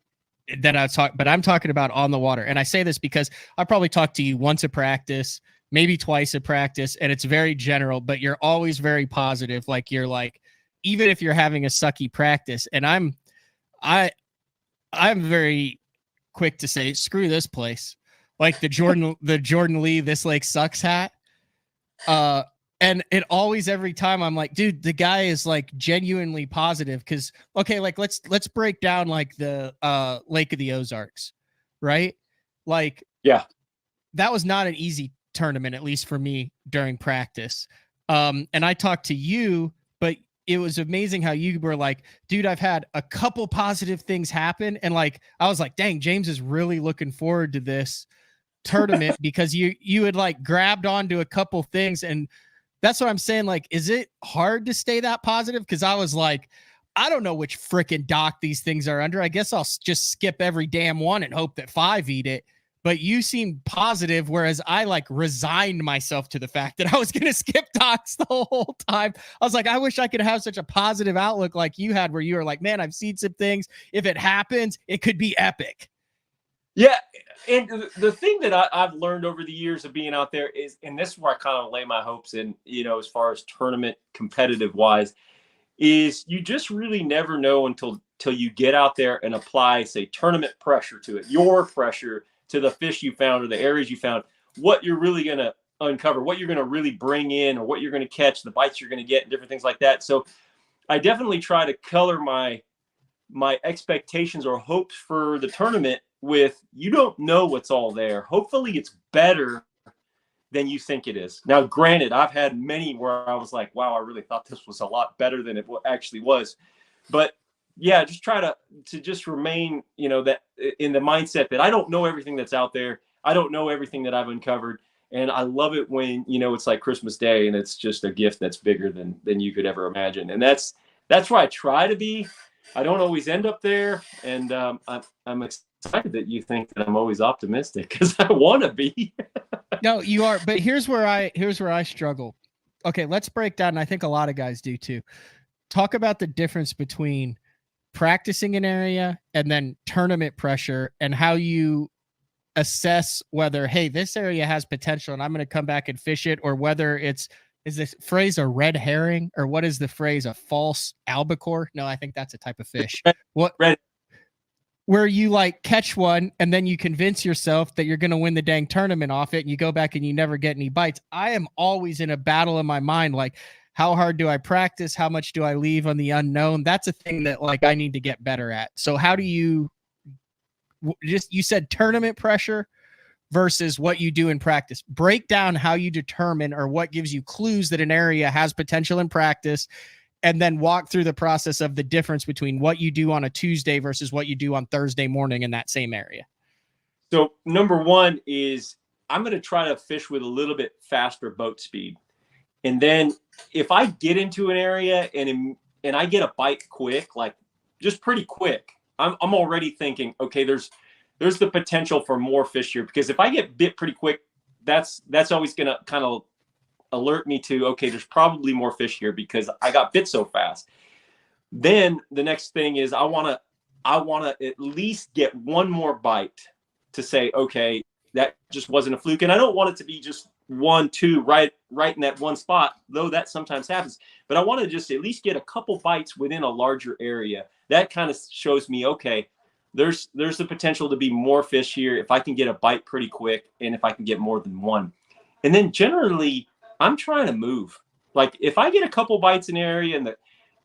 but I'm talking about on the water. And I say this because I probably talked to you once a practice, maybe twice a practice, and it's very general, but you're always very positive. Like you're like, even if you're having a sucky practice, and I'm very quick to say, screw this place. Like the Jordan Lee, this lake sucks hat. And it always, every time I'm like, dude, the guy is like genuinely positive. Cause okay, like let's break down like the Lake of the Ozarks, right? Like, yeah, that was not an easy tournament, at least for me during practice. And I talked to you, but it was amazing how you were like, dude, I've had a couple positive things happen. And like, I was like, dang, James is really looking forward to this tournament because you had like grabbed onto a couple things. And that's what I'm saying. Like, is it hard to stay that positive? Cause I was like, I don't know which frickin' dock these things are under. I guess I'll just skip every damn one and hope that 5 eat it. But you seem positive, whereas I like resigned myself to the fact that I was going to skip docks the whole time. I was like, I wish I could have such a positive outlook like you had, where you were like, man, I've seen some things. If it happens, it could be epic. Yeah. And the thing that I've learned over the years of being out there is, and this is where I kind of lay my hopes in, as far as tournament competitive wise, is you just really never know until you get out there and apply, say, tournament pressure to it, your pressure to the fish you found or the areas you found, what you're really going to uncover, what you're going to really bring in, or what you're going to catch, the bites you're going to get, and different things like that. So I definitely try to color my expectations or hopes for the tournament with, you don't know what's all there. Hopefully it's better than you think it is. Now, granted, I've had many where I was like, wow, I really thought this was a lot better than it actually was. But yeah, just try to just remain, that in the mindset that I don't know everything that's out there. I don't know everything that I've uncovered. And I love it when, it's like Christmas Day and it's just a gift that's bigger than you could ever imagine. And that's where I try to be. I don't always end up there. And I'm excited that you think that I'm always optimistic, because I want to be. No, you are. But here's where I struggle. Okay, let's break down. And I think a lot of guys do too. Talk about the difference between practicing an area and then tournament pressure, and how you assess whether, hey, this area has potential and I'm going to come back and fish it, or whether is this phrase a red herring, or what is the phrase, a false albacore? No, I think that's a type of fish. What? Red. Where you like catch one and then you convince yourself that you're going to win the dang tournament off it, and you go back and you never get any bites. I am always in a battle in my mind, like, how hard do I practice? How much do I leave on the unknown? That's a thing that like I need to get better at. So how do you said tournament pressure versus what you do in practice? Break down how you determine, or what gives you clues that an area has potential in practice, and then walk through the process of the difference between what you do on a Tuesday versus what you do on Thursday morning in that same area. So number one is, I'm going to try to fish with a little bit faster boat speed. And then if I get into an area and I get a bite quick, like just pretty quick, I'm already thinking, okay, there's the potential for more fish here. Because if I get bit pretty quick, that's always going to kind of alert me to, okay, there's probably more fish here because I got bit so fast. Then the next thing is, I want to at least get one more bite to say, okay, that just wasn't a fluke. And I don't want it to be just 1, 2 right in that one spot, though that sometimes happens. But I want to just at least get a couple bites within a larger area. That kind of shows me, okay, there's the potential to be more fish here if I can get a bite pretty quick, and if I can get more than one. And then generally, I'm trying to move. Like if I get a couple bites in an area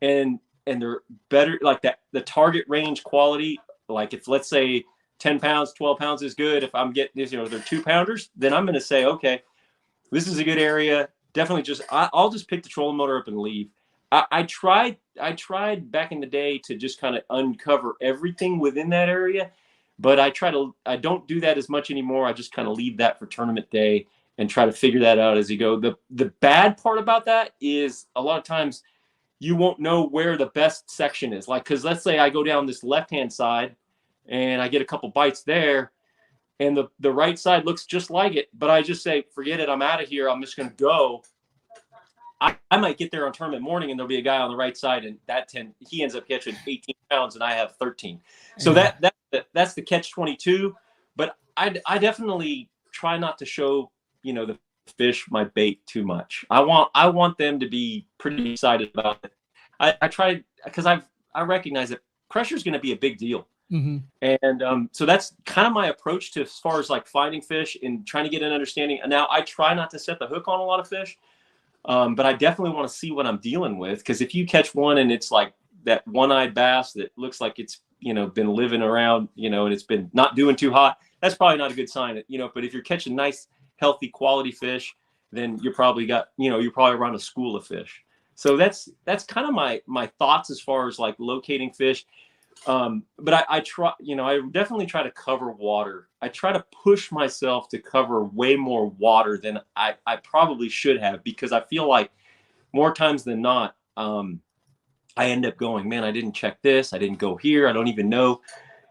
and they're better, like that, the target range quality, like if let's say 10 pounds, 12 pounds is good. If I'm getting these, they're 2-pounders, then I'm going to say, okay, this is a good area. Definitely I'll just pick the trolling motor up and leave. I tried back in the day to just kind of uncover everything within that area, but I don't do that as much anymore. I just kind of leave that for tournament day and try to figure that out as you go. The bad part about that is a lot of times you won't know where the best section is. Like, cause let's say I go down this left-hand side and I get a couple bites there, and the right side looks just like it, but I just say, forget it, I'm out of here, I'm just going to go. I might get there on tournament morning and there'll be a guy on the right side, and he ends up catching 18 pounds and I have 13. So that's the catch-22. But I definitely try not to show, the fish my bait too much. I want them to be pretty excited about it. I try, because I recognize that pressure is going to be a big deal. Mm-hmm. And so that's kind of my approach to, as far as like finding fish and trying to get an understanding. And now I try not to set the hook on a lot of fish, but I definitely want to see what I'm dealing with. Because if you catch one and it's like that one-eyed bass that looks like it's been living around, and it's been not doing too hot, that's probably not a good sign. But if you're catching nice, healthy, quality fish, then you're probably around a school of fish. So that's kind of my thoughts as far as like locating fish. But I try, I definitely try to cover water. I try to push myself to cover way more water than I probably should have, because I feel like more times than not, I end up going, man, I didn't check this. I didn't go here. I don't even know.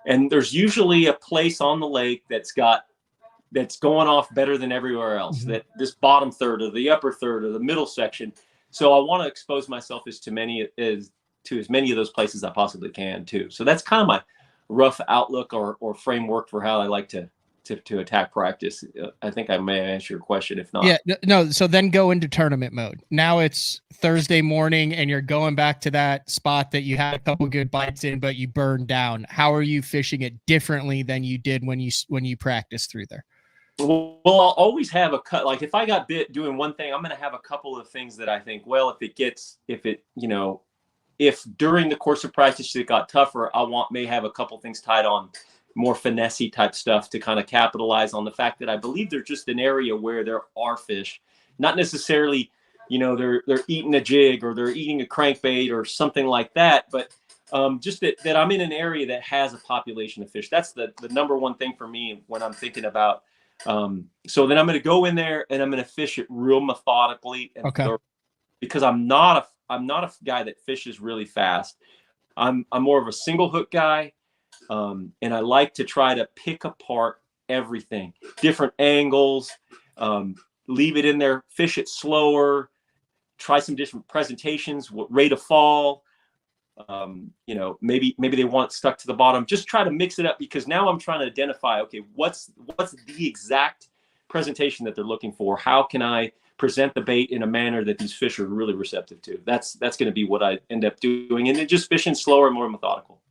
And there's usually a place on the lake that's going off better than everywhere else, that this bottom third or the upper third or the middle section. So I want to expose myself to as many of those places I possibly can too. So that's kind of my rough outlook or framework for how I like to attack practice. I think I may answer your question. If not, yeah, no. So then go into tournament mode. Now it's Thursday morning and you're going back to that spot that you had a couple good bites in, but you burned down. How are you fishing it differently than you did when you practiced through there? Well, I'll always have a cut. Like if I got bit doing one thing, I'm going to have a couple of things that I think, well, if during the course of practice it got tougher, may have a couple things tied on more finessey type stuff to kind of capitalize on the fact that I believe there's just an area where there are fish, not necessarily, they're eating a jig or they're eating a crankbait or something like that, but just that I'm in an area that has a population of fish. That's the number one thing for me when I'm thinking about. So then I'm going to go in there and I'm going to fish it real methodically and thoroughly, because I'm not a guy that fishes really fast. I'm more of a single hook guy. And I like to try to pick apart everything, different angles, leave it in there, fish it slower, try some different presentations, rate of fall. Maybe they want it stuck to the bottom. Just try to mix it up, because now I'm trying to identify, okay, what's the exact presentation that they're looking for? How can I present the bait in a manner that these fish are really receptive to? That's going to be what I end up doing. And then just fishing slower and more methodical.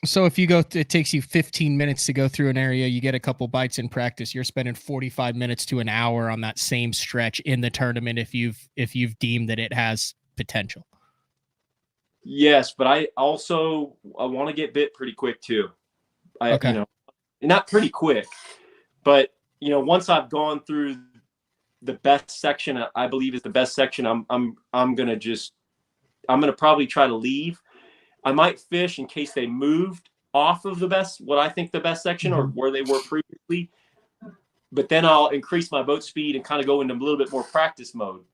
So if you it takes you 15 minutes to go through an area, you get a couple bites in practice, you're spending 45 minutes to an hour on that same stretch in the tournament if you've deemed that it has potential. Yes, but I want to get bit pretty quick too. Not pretty quick, but once I've gone through the best section, I believe is the best section, I'm gonna probably try to leave. I might fish in case they moved off of what I think the best section or where they were previously, but then I'll increase my boat speed and kind of go into a little bit more practice mode.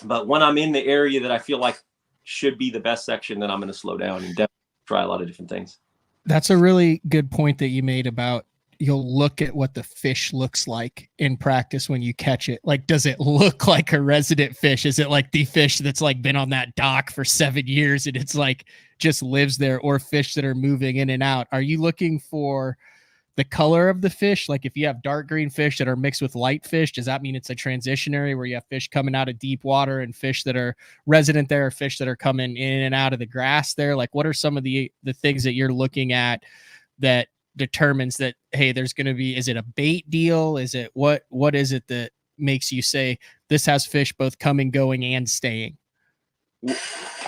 But when I'm in the area that I feel like should be the best section, then I'm going to slow down and definitely try a lot of different things. That's a really good point that you made about you'll look at what the fish looks like in practice when you catch it. Like, does it look like a resident fish? Is it like the fish that's like been on that dock for 7 years and it's like just lives there, or fish that are moving in and out? Are you looking for the color of the fish? Like if you have dark green fish that are mixed with light fish, does that mean it's a transition area where you have fish coming out of deep water and fish that are resident there, or fish that are coming in and out of the grass there? Like what are some of the things that you're looking at that determines that, hey, there's going to be, is it a bait deal? Is it what is it that makes you say this has fish both coming, going, and staying?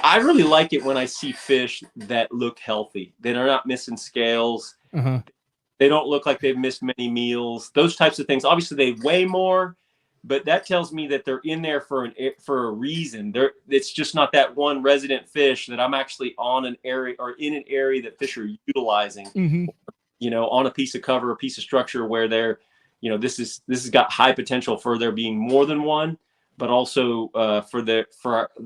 I really like it when I see fish that look healthy. They are not missing scales. They don't look like they've missed many meals. Those types of things. Obviously, they weigh more, but that tells me that they're in there for a reason. It's just not that one resident fish that I'm actually on an area or in an area that fish are utilizing. On a piece of cover, a piece of structure where they're, this has got high potential for there being more than one, but also for the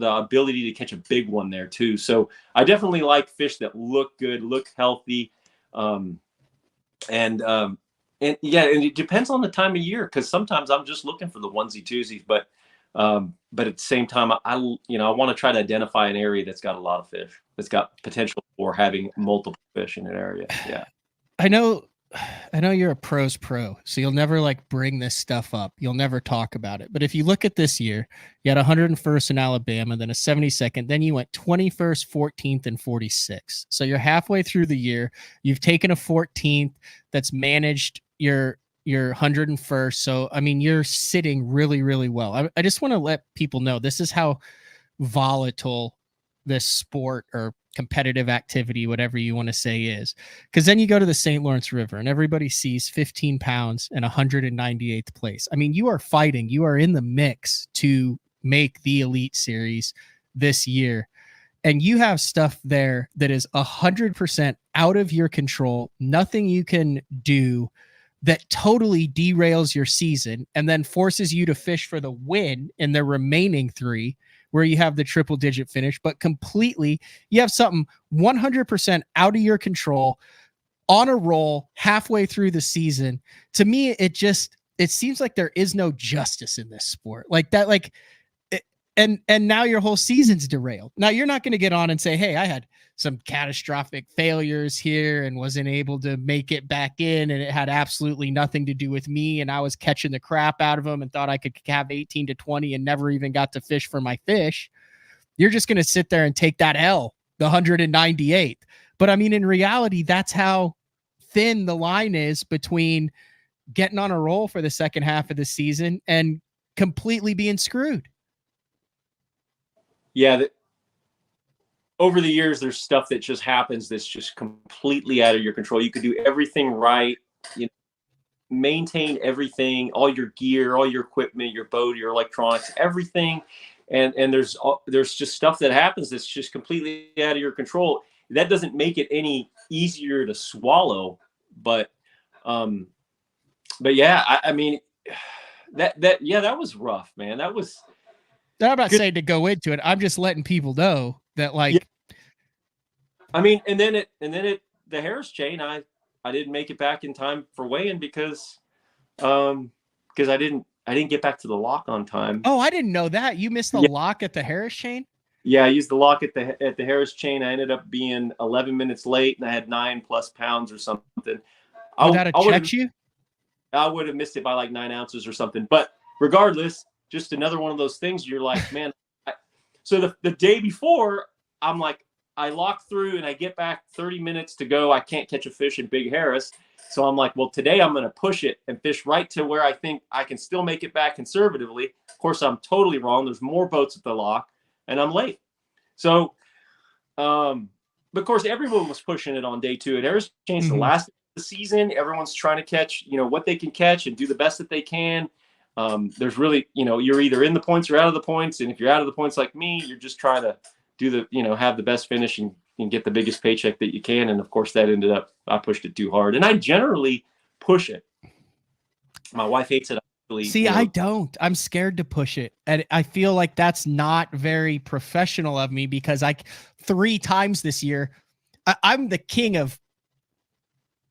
ability to catch a big one there too. So I definitely like fish that look good, look healthy. And it depends on the time of year, because sometimes I'm just looking for the onesie twosies, but at the same time, I want to try to identify an area that's got a lot of fish, that's got potential for having multiple fish in an area. Yeah. I know you're a pro's pro, so you'll never like bring this stuff up. You'll never talk about it. But if you look at this year, you had 101st in Alabama, then a 72nd, then you went 21st, 14th, and 46th. So you're halfway through the year. You've taken a 14th that's managed your 101st. So, I mean, you're sitting really, really well. I just want to let people know this is how volatile this sport or competitive activity, whatever you want to say, is. Because then you go to the St. Lawrence River and everybody sees 15 pounds and 198th place. I mean, you are fighting. You are in the mix to make the Elite Series this year. And you have stuff there that is 100% out of your control. Nothing you can do that totally derails your season and then forces you to fish for the win in the remaining 3, where you have the triple digit finish, but completely you have something 100% out of your control on a roll halfway through the season. To me, it seems like there is no justice in this sport like that. Like, and now your whole season's derailed. Now you're not going to get on and say, hey, I had some catastrophic failures here and wasn't able to make it back in, and it had absolutely nothing to do with me, and I was catching the crap out of them and thought I could have 18 to 20 and never even got to fish for my fish. You're just going to sit there and take that L, the 198th. But I mean, in reality, that's how thin the line is between getting on a roll for the second half of the season and completely being screwed. Yeah. Over the years, there's stuff that just happens that's just completely out of your control. You could do everything right, maintain everything, all your gear, all your equipment, your boat, your electronics, everything. And there's just stuff that happens that's just completely out of your control. That doesn't make it any easier to swallow, but yeah, I mean, that was rough, man. That was. I'm not saying to go into it. I'm just letting people know that, like, yeah. I mean, and then the Harris chain, I didn't make it back in time for weigh-in because I didn't get back to the lock on time. Oh, I didn't know that. You missed the lock at the Harris chain? Yeah, I used the lock at the Harris chain. I ended up being 11 minutes late, and I had 9+ pounds or something. Would that have checked you? I would have missed it by like 9 ounces or something. But regardless, just another one of those things. You're like, man. So the day before, I'm like, I lock through and I get back 30 minutes to go. I can't catch a fish in Big Harris. So I'm like, well, today I'm going to push it and fish right to where I think I can still make it back conservatively. Of course, I'm totally wrong. There's more boats at the lock and I'm late. So, but of course, everyone was pushing it on day 2. At Harris Chain's the last of the season. Everyone's trying to catch, what they can catch and do the best that they can. There's really, you're either in the points or out of the points. And if you're out of the points like me, you're just trying to do have the best finish and get the biggest paycheck that you can. And of course that ended up, I pushed it too hard, and I generally push it. My wife hates it. See, I don't. I'm scared to push it. And I feel like that's not very professional of me because 3 times this year, I'm the king of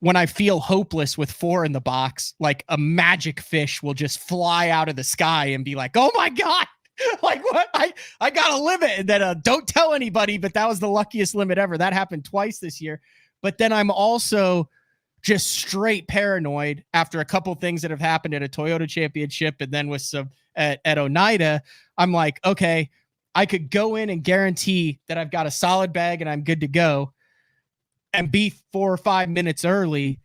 when I feel hopeless with 4 in the box, like a magic fish will just fly out of the sky and be like, oh my God, like what? I got a limit. And then don't tell anybody, but that was the luckiest limit ever. That happened twice this year. But then I'm also just straight paranoid after a couple things that have happened at a Toyota Championship and then with some at Oneida. I'm like, okay, I could go in and guarantee that I've got a solid bag and I'm good to go and be 4 or 5 minutes early.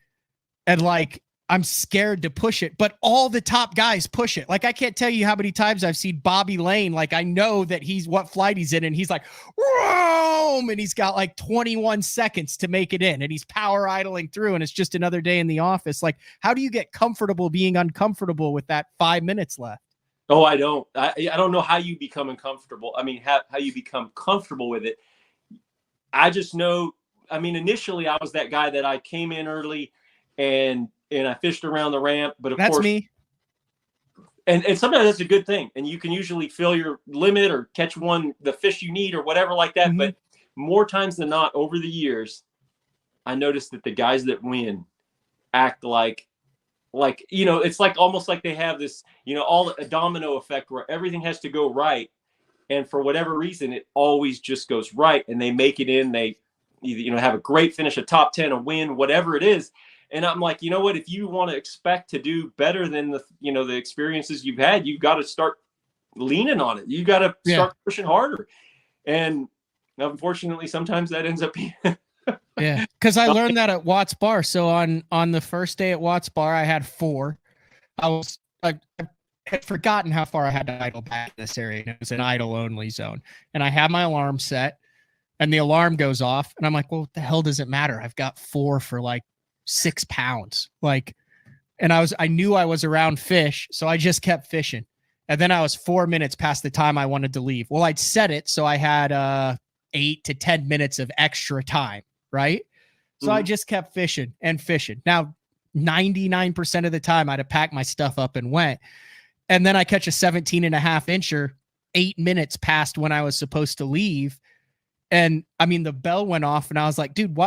And like, I'm scared to push it, but all the top guys push it. Like, I can't tell you how many times I've seen Bobby Lane. Like, I know that what flight he's in, and he's like, Roam! And he's got like 21 seconds to make it in, and he's power idling through, and it's just another day in the office. Like, how do you get comfortable being uncomfortable with that 5 minutes left? Oh, I don't know how you become uncomfortable. I mean, how you become comfortable with it. I just know, I mean, initially I was that guy that I came in early and I fished around the ramp, but of course, that's me. And sometimes that's a good thing. And you can usually fill your limit or catch the fish you need or whatever like that. Mm-hmm. But more times than not over the years, I noticed that the guys that win act like, it's like almost like they have this, a domino effect where everything has to go right. And for whatever reason, it always just goes right. And they make it in, they either, have a great finish, a top 10, a win, whatever it is. And I'm like, you know what? If you want to expect to do better than the experiences you've had, you've got to start leaning on it. You got to start pushing harder. And unfortunately, sometimes that ends up being. Yeah, because I learned that at Watts Bar. So on the first day at Watts Bar, I had 4. I had forgotten how far I had to idle back in this area. It was an idle only zone, and I had my alarm set, and the alarm goes off, and I'm like, well, what the hell does it matter? I've got 4 for like 6 pounds. And I knew I was around fish, so I just kept fishing. And then I was 4 minutes past the time I wanted to leave. Well, I'd set it so I had 8 to 10 minutes of extra time, right? So I just kept fishing and fishing. Now, 99% of the time I'd have packed my stuff up and went. And then I catch a 17.5 incher 8 minutes past when I was supposed to leave. And I mean, the bell went off and I was like, dude,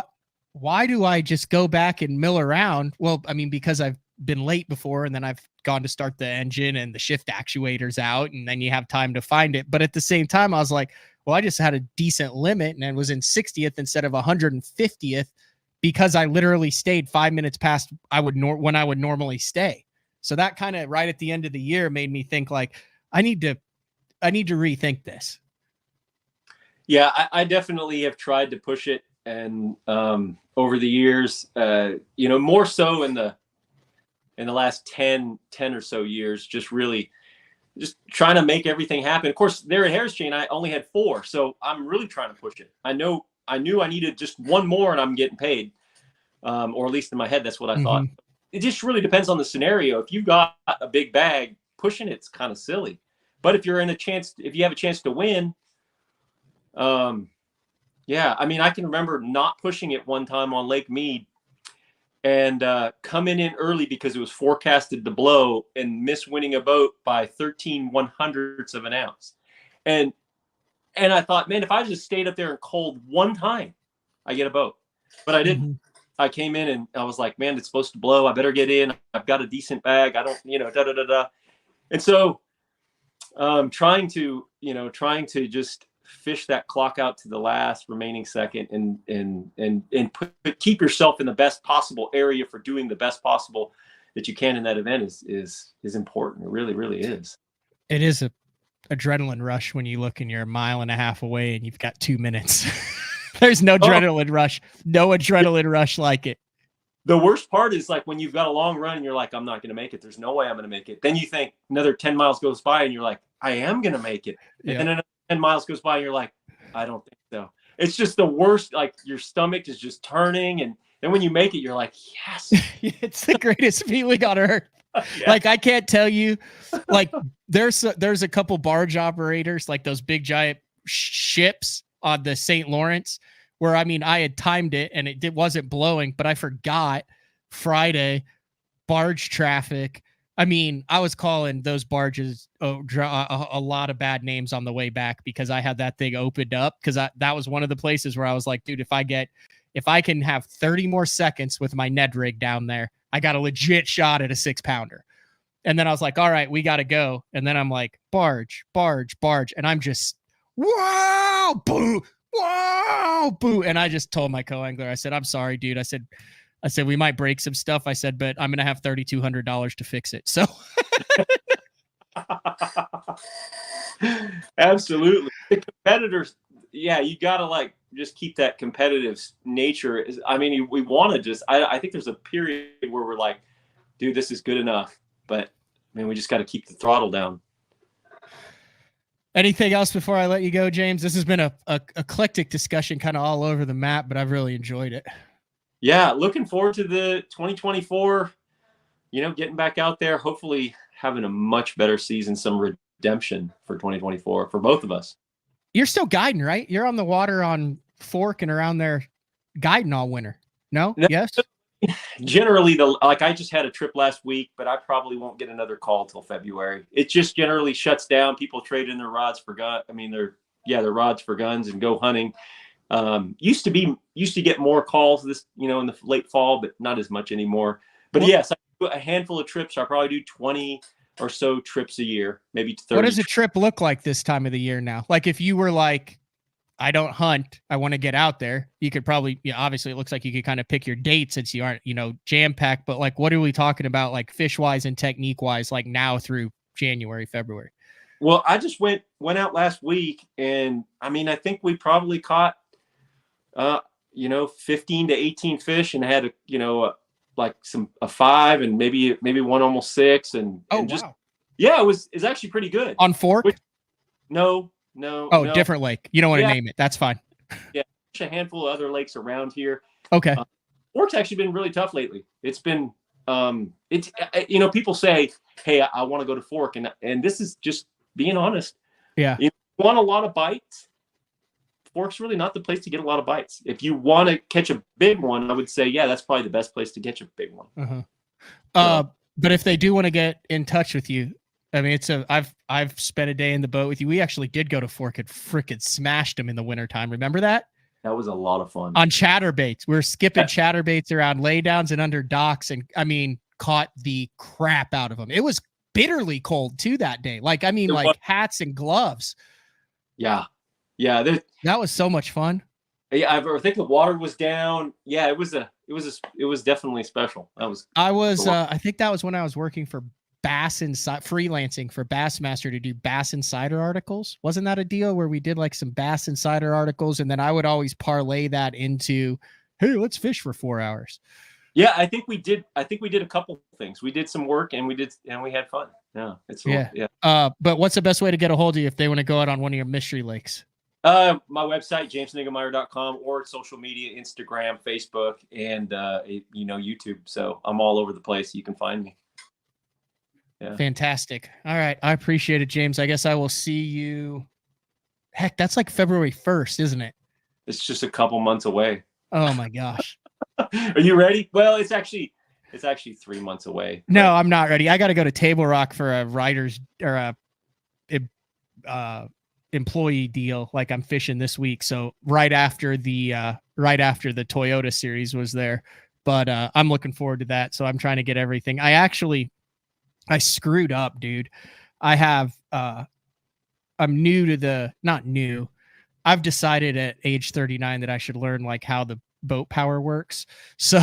why do I just go back and mill around? Well, I mean, because I've been late before and then I've gone to start the engine and the shift actuator's out and then you have time to find it. But at the same time, I was like, well, I just had a decent limit and I was in 60th instead of 150th because I literally stayed 5 minutes past when I would normally stay. So that kind of right at the end of the year made me think like, I need to rethink this. Yeah, I definitely have tried to push it. And over the years, more so in the last 10 or so years, just trying to make everything happen. Of course, there at Harris Chain, I only had 4. So I'm really trying to push it. I knew I needed just one more and I'm getting paid. Or at least in my head, that's what I thought. It just really depends on the scenario. If you've got a big bag, pushing it's kind of silly. But if you have a chance to win, yeah, I mean, I can remember not pushing it one time on Lake Mead and coming in early because it was forecasted to blow and miss winning a boat by 13/100ths of an ounce. And I thought, man, if I just stayed up there and cold one time, I get a boat. But I didn't. I came in and I was like, man, it's supposed to blow. I better get in. I've got a decent bag. I don't, da-da-da-da. And so trying to just fish that clock out to the last remaining second and keep yourself in the best possible area for doing the best possible that you can in that event is important. It really, really is. It is a adrenaline rush when you look and you're a mile and a half away and you've got 2 minutes. There's no adrenaline rush. No adrenaline rush like it. The worst part is like when you've got a long run and you're like, I'm not going to make it. There's no way I'm going to make it. Then you think another 10 miles goes by and you're like, I am going to make it. And then another 10 miles goes by and you're like, I don't think so. It's just the worst. Like your stomach is just turning. And then when you make it, you're like, yes. It's the greatest feeling on earth. Yeah. Like, I can't tell you, like there's a couple barge operators, like those big giant ships on the St. Lawrence where, I mean, I had timed it and it wasn't blowing, but I forgot Friday barge traffic. I mean, I was calling those barges a lot of bad names on the way back because I had that thing opened up because that was one of the places where I was like, dude, if I can have 30 more seconds with my Ned rig down there, I got a legit shot at a 6-pounder. And then I was like, all right, we got to go. And then I'm like, barge. And I'm just, wow, boo, wow, boo. And I just told my co-angler, I said, I'm sorry, dude. I said, we might break some stuff. I said, but I'm going to have $3,200 to fix it. So absolutely. The competitors. Yeah. You got to like, just keep that competitive nature. I mean, we want to I think there's a period where we're like, dude, this is good enough, but I mean, we just got to keep the throttle down. Anything else before I let you go, James? This has been a eclectic discussion kind of all over the map, but I've really enjoyed it. Yeah. Looking forward to the 2024, getting back out there, hopefully having a much better season, some redemption for 2024 for both of us. You're still guiding, right? You're on the water on Fork and around there guiding all winter. No? Yes? Generally, I just had a trip last week, but I probably won't get another call till February. It just generally shuts down. People trade in their rods for their rods for guns and go hunting. Used to get more calls this, in the late fall, but not as much anymore. But yes, I do a handful of trips. I probably do 20 or so trips a year, maybe 30. What does a trip look like this time of the year now? Like if you were like, I don't hunt, I want to get out there, you could probably, obviously it looks like you could kind of pick your date since you aren't, jam-packed, but like, what are we talking about? Like fish-wise and technique-wise, like now through January, February? Well, I just went out last week and I mean, I think we probably caught, 15 to 18 fish and had a 5 and maybe one almost 6 and just, wow. Yeah, it's actually pretty good. On Fork? No. Oh, different lake. You don't want to name it. That's fine. Yeah. A handful of other lakes around here. Okay. Fork's actually been really tough lately. It's been, people say, hey, I want to go to Fork. And this is just being honest. Yeah. You want a lot of bites. Fork's really not the place to get a lot of bites. If you want to catch a big one, I would say, yeah, that's probably the best place to catch a big one. Uh-huh. But if they do want to get in touch with you, I mean, I've spent a day in the boat with you. We actually did go to Fork and frickin' smashed them in the wintertime. Remember that? That was a lot of fun. On chatterbaits. We were skipping chatterbaits around laydowns and under docks, and I mean, caught the crap out of them. It was bitterly cold too that day. Like, I mean, like hats and gloves. Yeah. Yeah. That was so much fun. Yeah. I think the water was down. Yeah. It was definitely special. I think that was when I was working for Bass Inside, freelancing for Bassmaster to do Bass Insider articles. Wasn't that a deal where we did like some Bass Insider articles, and then I would always parlay that into, hey, let's fish for 4 hours. Yeah, I think we did a couple things. We did some work and we had fun. Yeah. But what's the best way to get a hold of you if they want to go out on one of your mystery lakes? My website, jamesniggemeyer.com, or social media, Instagram, Facebook, and YouTube. So I'm all over the place. You can find me. Yeah. Fantastic. All right. I appreciate it, James. I guess I will see you. Heck, that's like February 1st, isn't it? It's just a couple months away. Oh my gosh. Are you ready? Well, it's actually 3 months away. No, I'm not ready. I got to go to Table Rock for a writer's or a employee deal. Like, I'm fishing this week. So right after the Toyota series was there, but I'm looking forward to that. So I'm trying to get everything. I screwed up, dude. I'm not new. I've decided at age 39 that I should learn like how the boat power works. So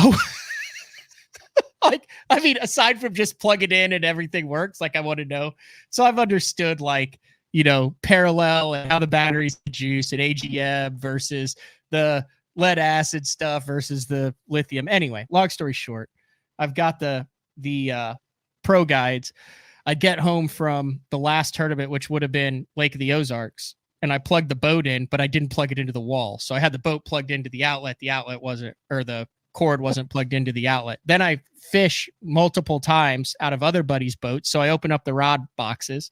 like, I mean, aside from just plug it in and everything works, like I want to know. So I've understood like, parallel and how the batteries juice and AGM versus the lead acid stuff versus the lithium. Anyway, long story short, I've got the pro guides. I get home from the last tournament, which would have been Lake of the Ozarks, and I plugged the boat in, but I didn't plug it into the wall. So I had the boat plugged into the outlet. The outlet wasn't, or the cord wasn't plugged into the outlet. Then I fish multiple times out of other buddies' boats. So I open up the rod boxes,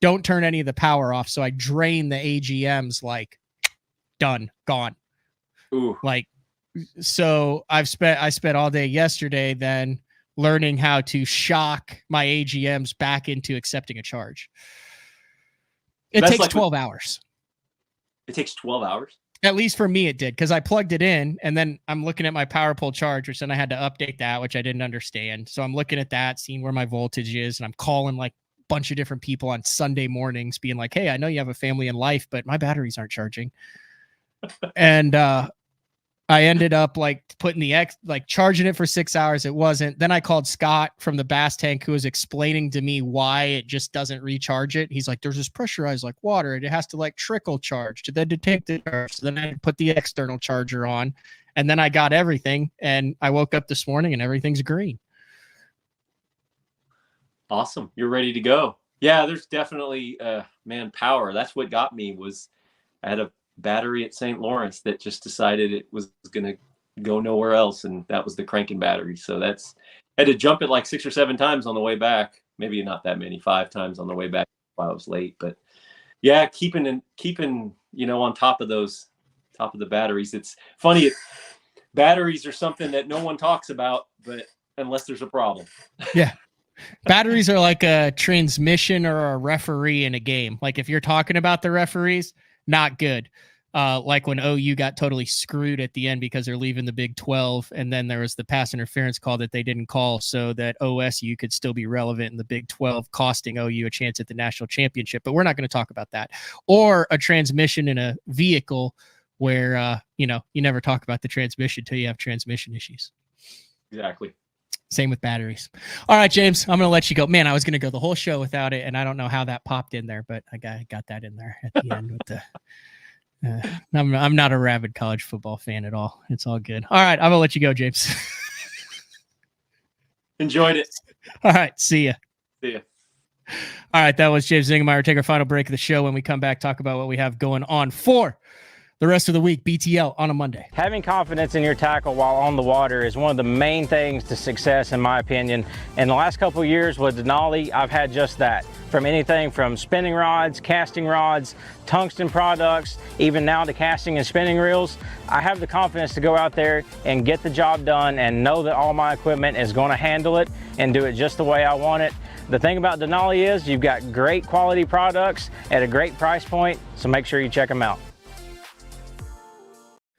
don't turn any of the power off. So I drain the AGMs, like done, gone. Ooh. Like, so I spent all day yesterday then learning how to shock my AGMs back into accepting a charge. It takes like 12 hours. It takes 12 hours? At least for me, it did, because I plugged it in, and then I'm looking at my power pole charge, which then I had to update that, which I didn't understand. So I'm looking at that, seeing where my voltage is, and I'm calling like a bunch of different people on Sunday mornings being like, hey, I know you have a family and life, but my batteries aren't charging. And I ended up like putting charging it for 6 hours. It wasn't. Then I called Scott from the Bass Tank, who was explaining to me why it just doesn't recharge it. He's like, there's this pressurized like water, and it has to like trickle charge to then detect the charge. So then I put the external charger on, and then I got everything, and I woke up this morning and everything's green. Awesome. You're ready to go. Yeah, there's definitely power. That's what got me. Was I had a battery at St. Lawrence that just decided it was going to go nowhere else, and that was the cranking battery. So had to jump it like 6 or 7 times on the way back. Maybe not that many, 5 times on the way back while I was late. But yeah, keeping on top of the batteries. It's funny, batteries are something that no one talks about, but unless there's a problem. Yeah. Batteries are like a transmission or a referee in a game. Like, if you're talking about the referees, not good. Like when OU got totally screwed at the end because they're leaving the Big 12, and then there was the pass interference call that they didn't call so that OSU could still be relevant in the Big 12, costing OU a chance at the national championship. But we're not going to talk about that. Or a transmission in a vehicle where, you never talk about the transmission until you have transmission issues. Exactly. Same with batteries. All right, James, I'm going to let you go. Man, I was going to go the whole show without it, and I don't know how that popped in there, but I got that in there at the end with the I'm not a rabid college football fan at all. It's all good. All right, I'm going to let you go, James. Enjoyed it. All right, see ya. See ya. All right, that was James Niggemeyer. Take our final break of the show. When we come back, talk about what we have going on for the rest of the week. BTL on a Monday. Having confidence in your tackle while on the water is one of the main things to success, in my opinion. In the last couple of years with Denali, I've had just that. From anything from spinning rods, casting rods, tungsten products, even now to casting and spinning reels, I have the confidence to go out there and get the job done and know that all my equipment is going to handle it and do it just the way I want it. The thing about Denali is you've got great quality products at a great price point, so make sure you check them out.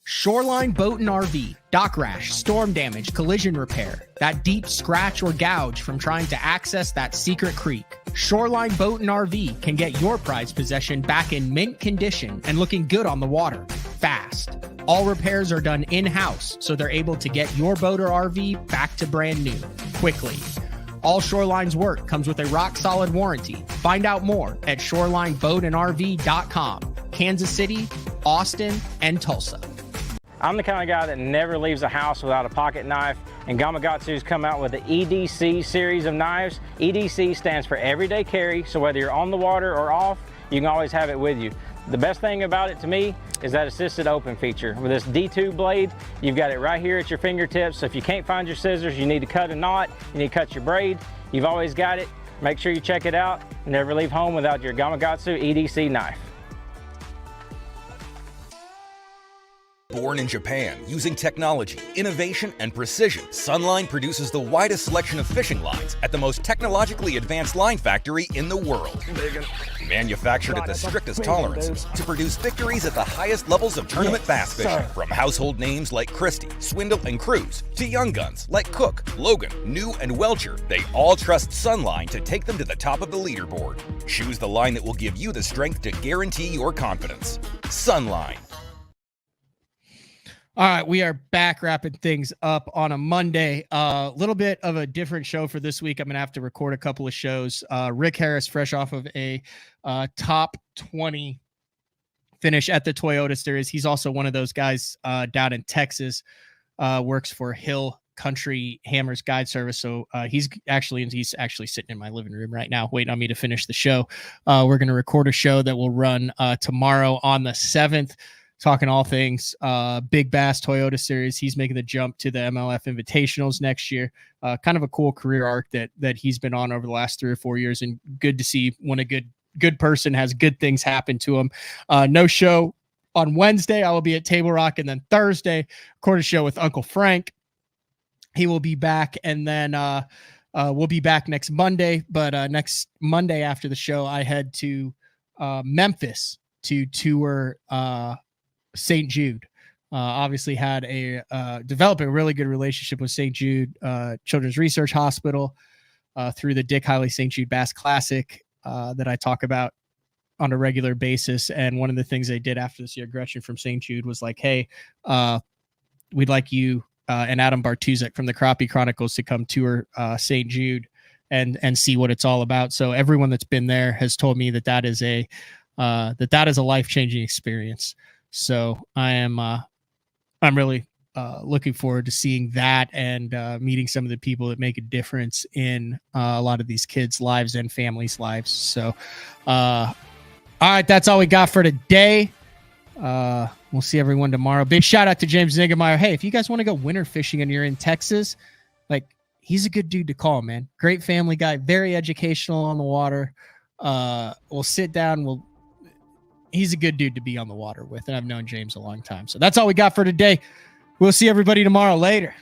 Shoreline Boat and RV, dock rash, storm damage, collision repair, that deep scratch or gouge from trying to access that secret creek. Shoreline Boat and RV can get your prized possession back in mint condition and looking good on the water, fast. All repairs are done in-house, so they're able to get your boat or RV back to brand new, quickly. All Shoreline's work comes with a rock-solid warranty. Find out more at ShorelineBoatandRV.com, Kansas City, Austin, and Tulsa. I'm the kind of guy that never leaves the house without a pocket knife, and Gamakatsu's come out with the EDC series of knives. EDC stands for everyday carry, so whether you're on the water or off, you can always have it with you. The best thing about it to me is that assisted open feature. With this D2 blade, you've got it right here at your fingertips, so if you can't find your scissors, you need to cut a knot, you need to cut your braid, you've always got it. Make sure you check it out. Never leave home without your Gamakatsu EDC knife. Born in Japan, using technology, innovation, and precision, Sunline produces the widest selection of fishing lines at the most technologically advanced line factory in the world. Manufactured at the strictest tolerances to produce victories at the highest levels of tournament bass fishing. From household names like Christie, Swindle, and Cruz, to young guns like Cook, Logan, New, and Welcher, they all trust Sunline to take them to the top of the leaderboard. Choose the line that will give you the strength to guarantee your confidence. Sunline. All right, we are back wrapping things up on a Monday. A little bit of a different show for this week. I'm going to have to record a couple of shows. Rick Harris, fresh off of a top 20 finish at the Toyota Series. He's also one of those guys down in Texas, works for Hill Country Hammers Guide Service. So he's actually sitting in my living room right now, waiting on me to finish the show. We're going to record a show that will run tomorrow on the 7th. Talking all things Big Bass Toyota Series. He's making the jump to the MLF Invitationals next year. Kind of a cool career arc that he's been on over the last 3 or 4 years, and good to see when a good person has good things happen to him. No show on Wednesday. I will be at Table Rock, and then Thursday, record a show with Uncle Frank. He will be back, and then we'll be back next Monday. But next Monday after the show, I head to Memphis to tour St. Jude. Obviously had developing a really good relationship with St. Jude Children's Research Hospital through the Dick Hiley St. Jude Bass Classic that I talk about on a regular basis. And one of the things they did after this year, Gretchen from St. Jude was like, hey, we'd like you and Adam Bartuzek from the Crappie Chronicles to come tour St. Jude and see what it's all about. So everyone that's been there has told me that is a life-changing experience. So I'm really looking forward to seeing that and meeting some of the people that make a difference in a lot of these kids' lives and families' lives. So, all right, that's all we got for today. We'll see everyone tomorrow. Big shout out to James Niggemeyer. Hey, if you guys want to go winter fishing and you're in Texas, like, he's a good dude to call, man. Great family guy, very educational on the water. We'll sit down. He's a good dude to be on the water with, and I've known James a long time. So that's all we got for today. We'll see everybody tomorrow. Later.